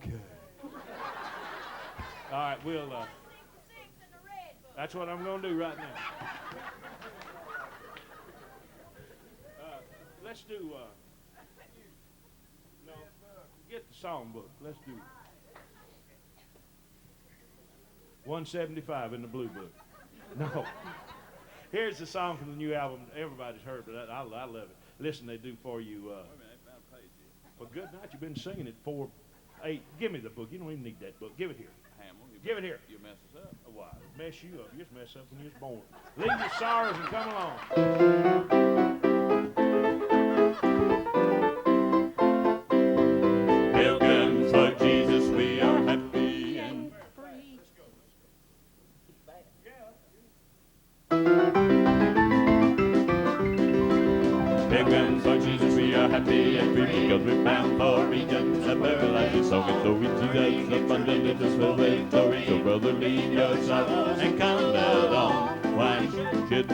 Okay. All right, we'll. That's what I'm going to do right now. Let's do. No, get the songbook. Let's do 175 in the blue book. No. Here's the song from the new album. Everybody's heard, but I love it. Listen, they do for you. For good night, you've been singing it 4/8. Give me the book. You don't even need that book. Give it here. Hamill, Give it here. You mess us up. Why? Mess you up. You just mess up when you was born. Leave your sorrows and come along. Pilgrims for Jesus, we are happy and Free. Pilgrims for Jesus, we are happy and free because we're bound for regions of paradise. So we glory Jesus, abundantly just for victory. So brother, leave your sorrows and come along. Why should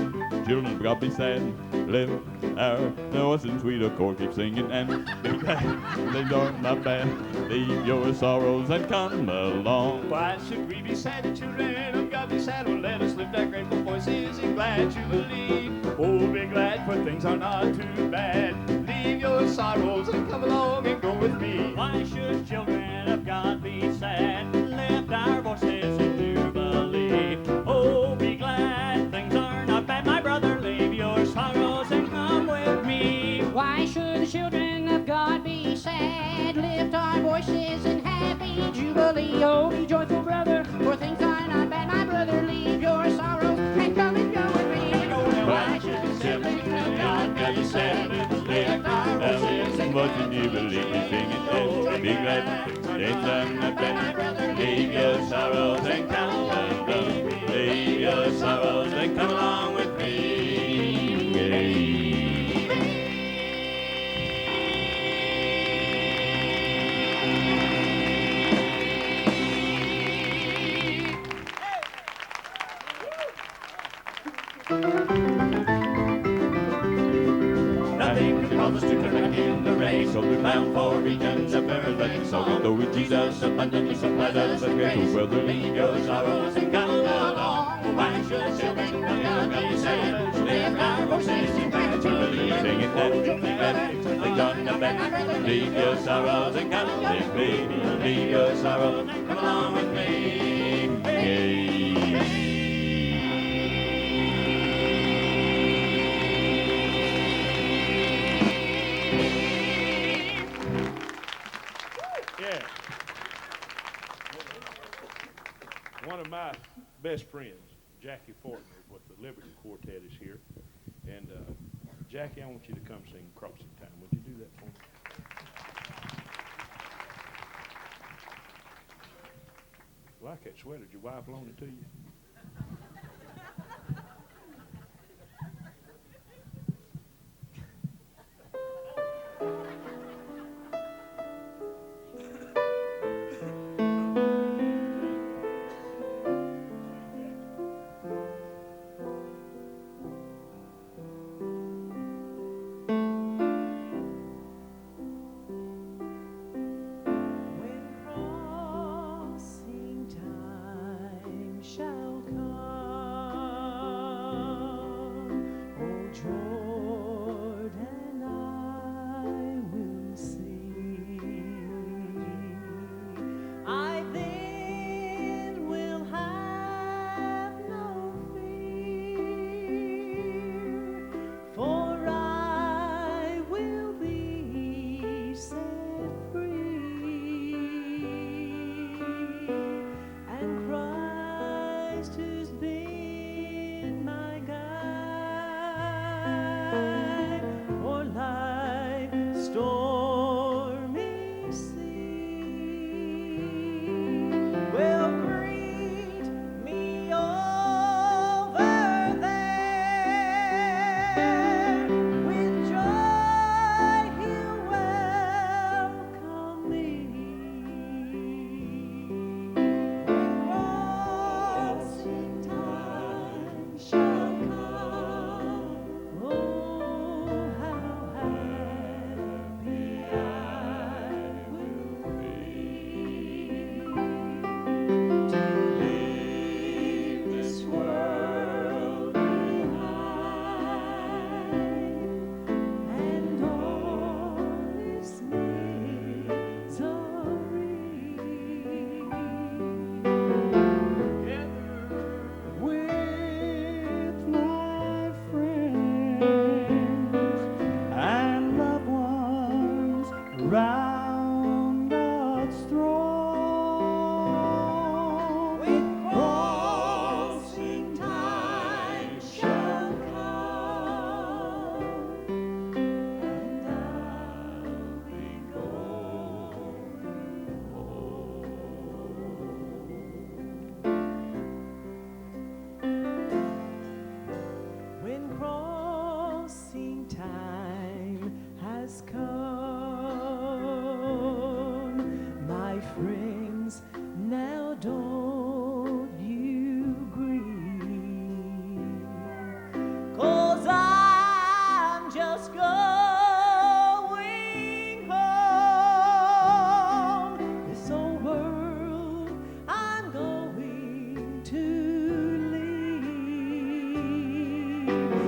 children of God be sad? Live our noise and sweet accord, keep singing and be glad. They are not bad. Leave your sorrows and come along. Why should we be sad, the children of God be sad? Well, let us lift our grateful voices in glad jubilee. Oh, be glad, for things are not too bad. Leave your sorrows and come along and go with me. Why should children of God be sad? Lift our voices in jubilee. Oh, be glad, things are not bad. My brother, leave your sorrows and come with me. Why should the children of God be sad? Lift our voices in happy jubilee. Oh, be joyful, brother, for things are not bad. My brother, leave your sorrows and come and go with me. Why should the children of God be sad? Lift our voices in What you do believe you sing it and be glad. Things are not bad. Leave your sorrows and come along. Leave your sorrows and come along with me. Nothing can cause us to turn back in the race. So we're bound for regions of paradise. So we go with Jesus, abundantly supplied us with grace. So brother, leave your sorrows and come along. Why should children of God be sad? Lift our voices in gratitude. Sing it and be glad. Things are not bad. Leave your sorrows and come with me. Leave your sorrows and come along with me. Yeah. One of my best friends, Jackie Fortner, with the Liberty Quartet, is here. And Jackie, I want you to come sing Crossing Time. Would you do that for me? You like that sweater? Did your wife loan it to you? When crossing time shall Now don't you grieve, 'cause I'm just going home. This old world I'm going to leave,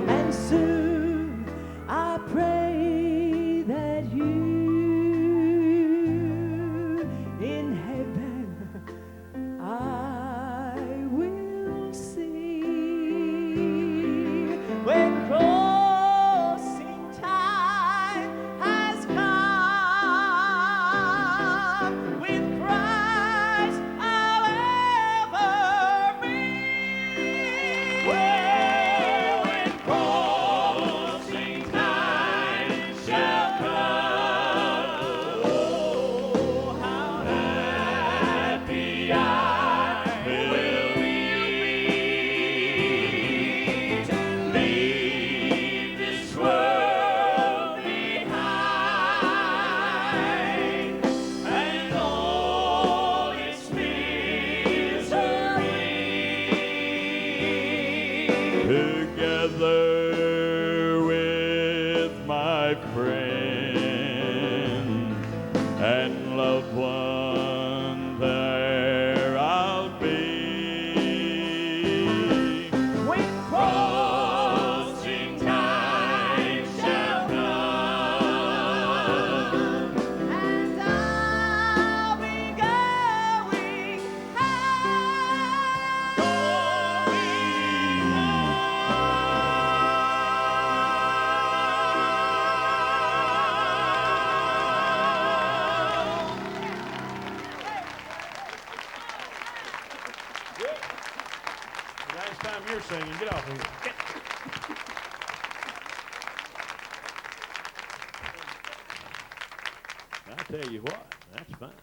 and soon I pray that you in heaven I will see. When crossing time has come, with Christ I'll ever be. Well, when crossing time shall come, oh, how happy I will be to leave this world behind and all its misery. Together with my friends and loved ones, there I'll be. When Crossing time shall come, and I'll be going Last time you're singing, get off of here. I tell you what, that's fine.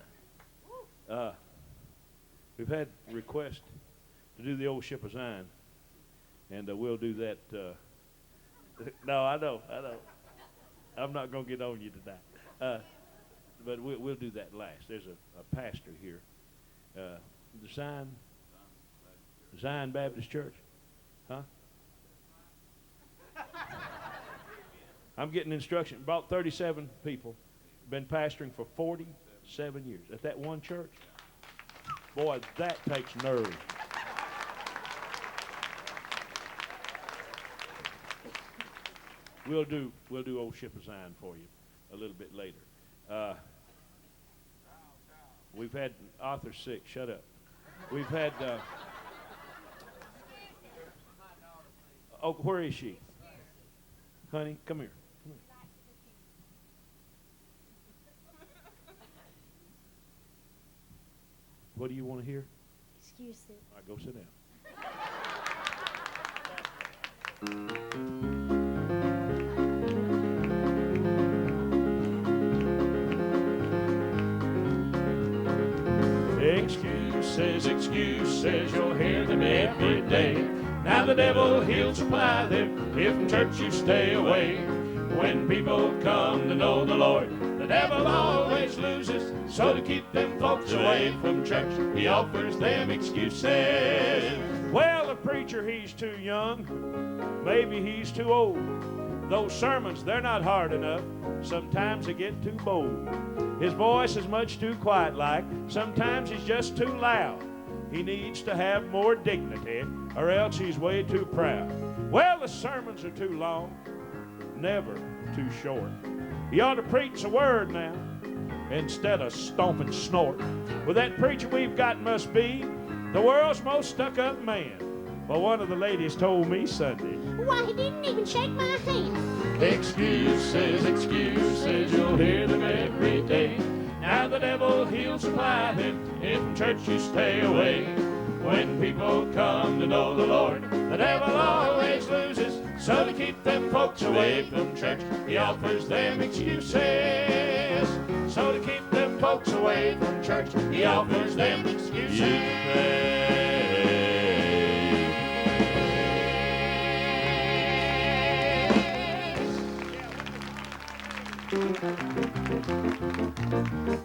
We've had requests to do the old Ship of Zion, and we'll do that. No, I know. I'm not going to get on you tonight. But we'll do that last. There's a pastor here. The Zion Baptist Church? Huh? I'm getting instruction. About 37 people. Been pastoring for 47 years at that one church. Boy, that takes nerve. We'll do old Ship of Zion for you a little bit later. We've had Arthur sick. Shut up. We've had. Oh, where is she? Honey, come here. Come here. What do you want to hear? Excuses. All right, go sit down. Excuses, excuses, you'll hear them every day. Now the devil, he'll supply them if from church you stay away. When people come to know the Lord, the devil always loses. So to keep them folks away from church, he offers them excuses. Well, the preacher, he's too young. Maybe he's too old. Those sermons, they're not hard enough. Sometimes they get too bold. His voice is much too quiet-like. Sometimes he's just too loud. He needs to have more dignity, or else he's way too proud. Well, the sermons are too long, never too short. He ought to preach the word now, instead of stomp and snort. Well, that preacher we've got must be the world's most stuck-up man. Well, one of the ladies told me Sunday. Why, he didn't even shake my hand. Excuses, excuses, you'll hear them every day. Now the devil, he'll supply them if from church you stay away. When people come to know the Lord, the devil always loses. So to keep them folks away from church, he offers them excuses. So to keep them folks away from church, he offers them excuses.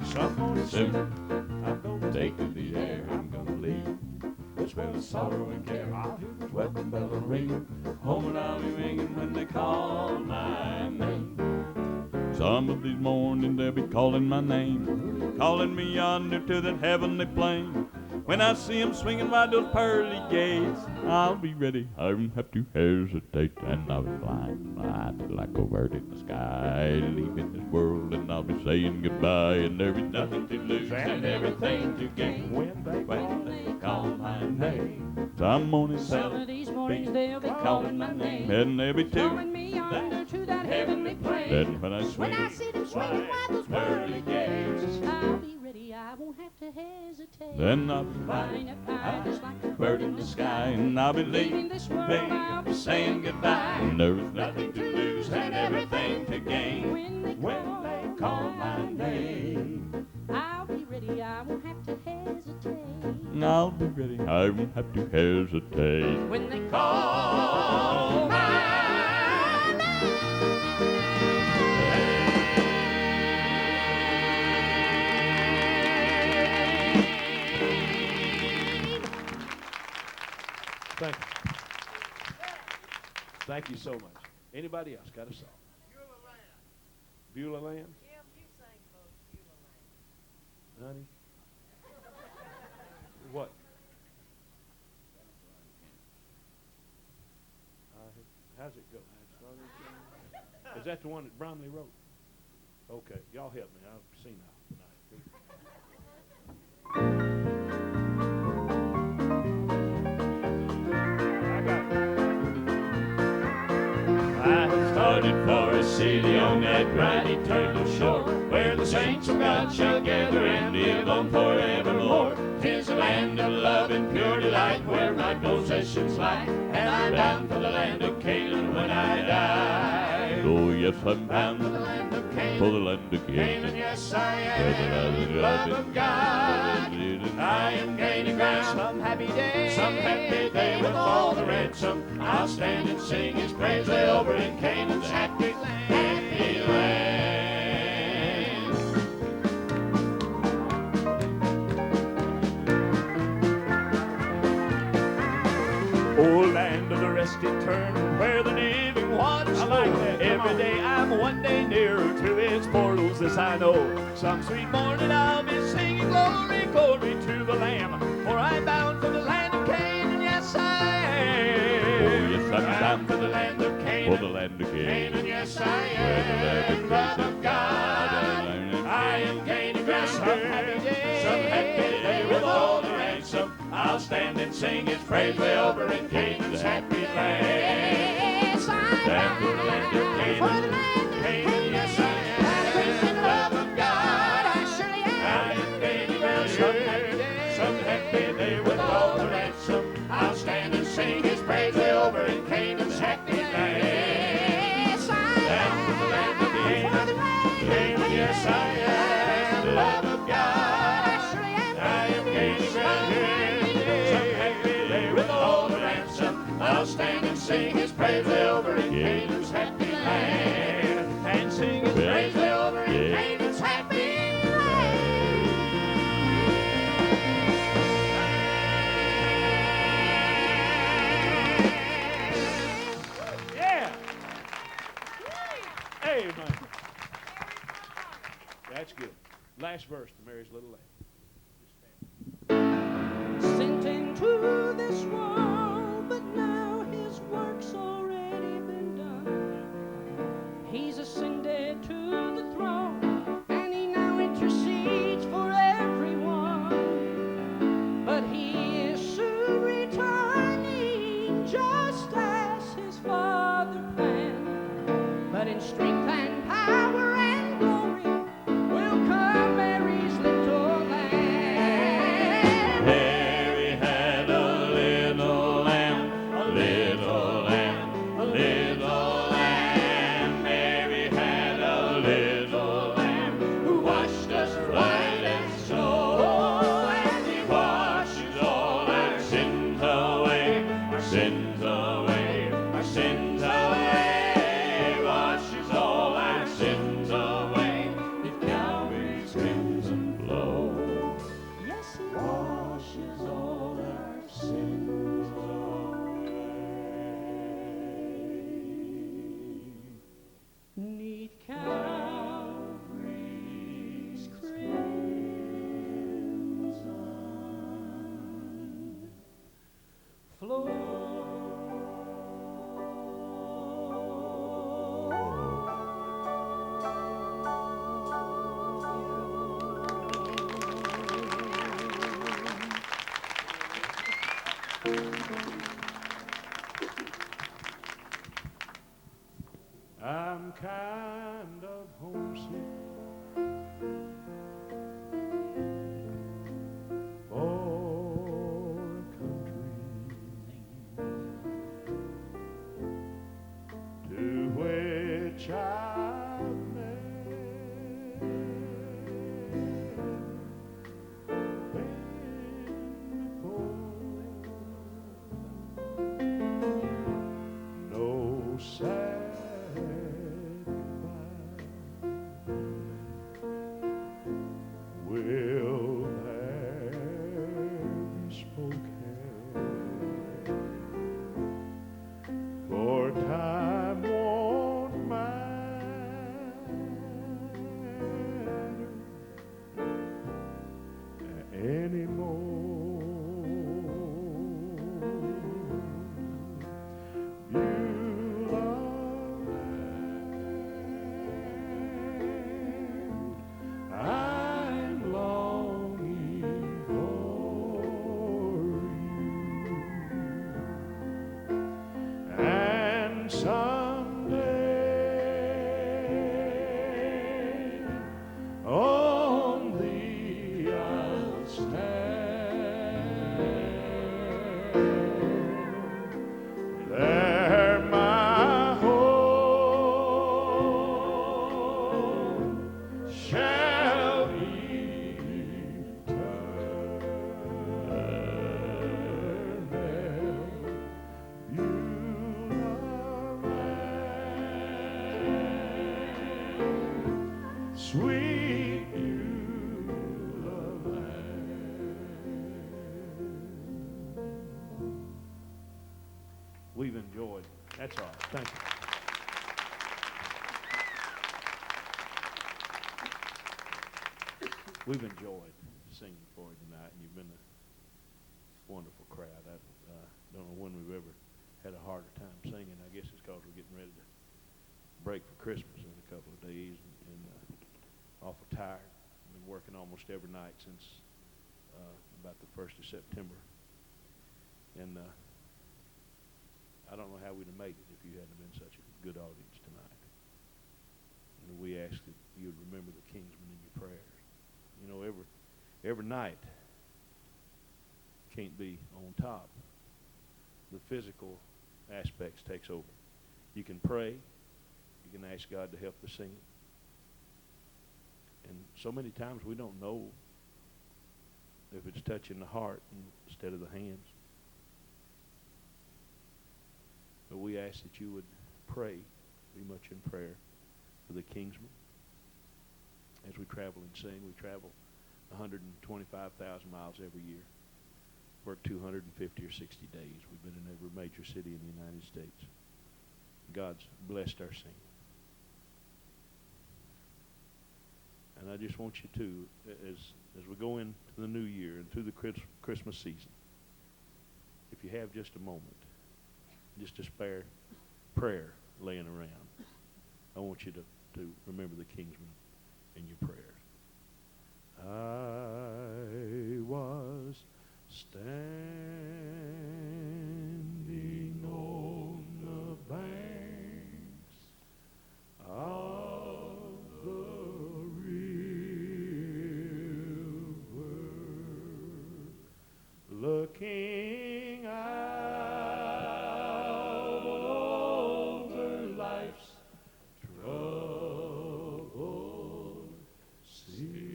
Someone soon I'm gonna take to the air. I'm gonna spell of sorrow and care. I'll hear the wedding bell ringing, home and I'll be ringing when they call my name. Some of these mornings they'll be calling my name, calling me yonder to that heavenly plain. When I see 'em swinging by those pearly gates, I'll be ready, I won't have to hesitate. And I'll be flying like a bird in the sky, leaving this world, and I'll be saying goodbye. And there is nothing to lose and everything to gain when they call my name. Some of these mornings they'll be calling my name, and they'll be calling me yonder to that heavenly place. Then when I see them swinging by those pearly gates, I'll be ready, I won't have to hesitate. then I'll be Flying up high just like a bird in the sky, and I'll be leaving this world, I'll be saying goodbye. And there is nothing to lose and everything to gain when they call my name. I'll be ready, I won't have to hesitate. I'll be ready, I won't have to hesitate. When they call my Thank you. Thank you so much. Anybody else got a song? Beulah Land. Jim, you sang both Beulah Land. Honey? What? How's it go? Is that the one that Bromley wrote? Okay, y'all help me. I've seen that tonight. I started for a city on that bright eternal shore, where the saints of God shall gather and live on forevermore. 'Tis a land of love and pure delight, where my possessions lie, and I'm bound for the land of Canaan when I die. Oh yes, I'm bound For the land of Canaan, for the land of Canaan, yes I am. Love of God, I am gaining ground. Some happy day, Some happy day with all the ransom, I'll stand and sing His praise way over in Canaan's happy, happy land. Oh, land of the rested turn, where the living waters flow. Every day I'm one day nearer to its portals, this I know. Some sweet morning I'll be singing glory, glory to the Lamb. For I'm bound for the land of Canaan, yes I am. Oh yes, I'm I'm bound for the land of for Canaan, the land of Canaan. Canaan, yes I am. Love of God, I am gaining ground. Some happy day with all the ransom, I'll stand and sing His praise way over in Canaan's happy land. yes, I'm Stand for the land of for the Canaan, land of Canaan, yes I am. Love of God, I surely I am gaining ground. Some happy day with all the ransom, I'll stand and sing His praise way over in Canaan's happy land. yes, Stand for the land of Canaan, Canaan, yes I am. Love of God, I am gaining ground. Some happy day with all the ransom, I'll stand and sing His praise way over in Canaan's happy land. and sing His Praise way over in Canaan's happy land. Yeah. Amen. That's good. Last verse to Mary's Little Lamb. Sent into this world, but now His work's already been done. He's ascended to the throne, and He now intercedes for everyone. But He is soon returning, just as His Father planned. But in strength and power and glory will come Mary's little I'm kind of homesick for country to which I've no sad goodbye will there be spoken, for time won't matter anymore. I'm longing for you, and someday on thee I'll stand. There my home shall be sweet Beulah land. We've enjoyed. That's all. Thank you. We've enjoyed singing for you tonight, and you've been a wonderful crowd. I don't know when we've ever had a harder time singing. I guess it's because we're getting ready to break for Christmas in a couple of days, and awful tired. I've been working almost every night since about the 1st of September, and I don't know how we'd have made it if you hadn't been such a good audience tonight. And we ask that you would remember the Kingsmen in your prayers. You know, every night can't be on top. The physical aspects takes over. You can pray. You can ask God to help the singing. And so many times we don't know if it's touching the heart instead of the hands. But we ask that you would pray, be much in prayer for the Kingsmen. As we travel and sing, we travel 125,000 miles every year. Work 250 or 60 days. We've been in every major city in the United States. God's blessed our singing. And I just want you to, as we go into the new year and through the Christmas season, if you have just a moment, just a spare prayer laying around, I want you to remember the Kingsmen in your prayers. I was standing on the banks of the river, looking out over life's troubled sea.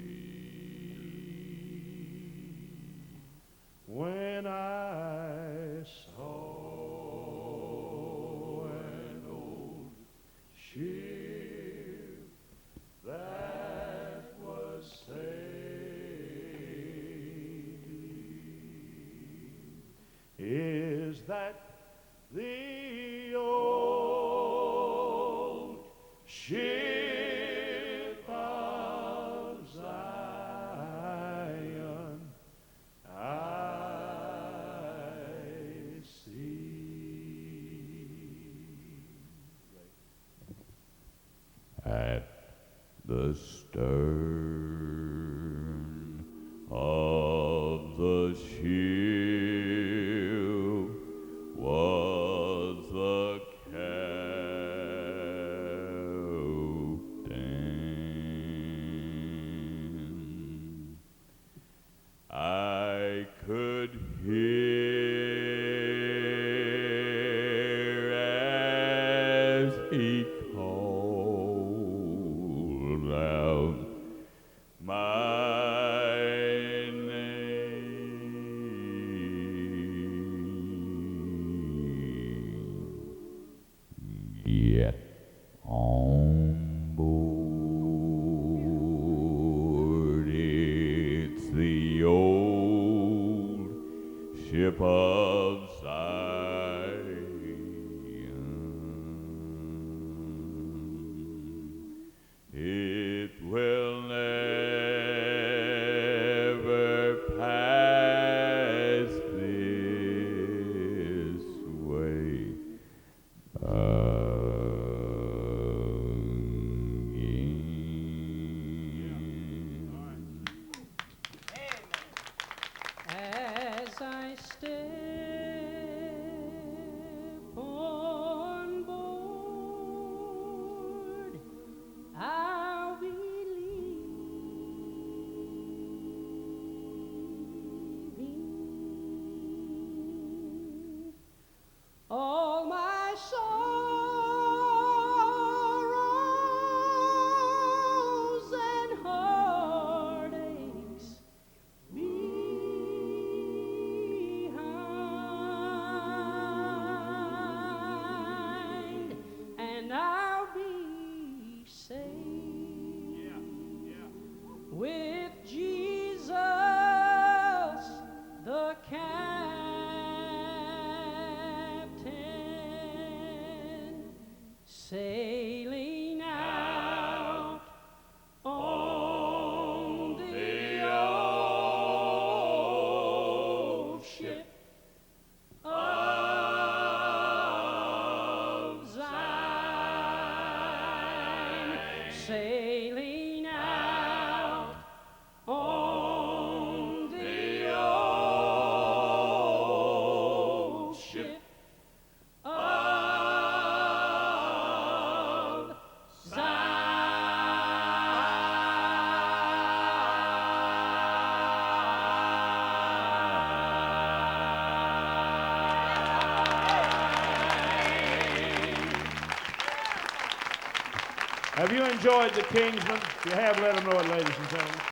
When I saw an old ship that was sailing, is that the old ship of Zion I see? the stern of the ship was the captain. I could hear as he called out my name. Get on board, it's the old ship of Zion. It will never pass this way again. As I step on board, I'll be leaving all my sorrows and heartaches behind, and I'll be safe with Jesus the captain, sailing out on the old ship of Zion, sailing out on the old ship of Have you enjoyed the Kingsmen? If you have, let them know it, ladies and gentlemen.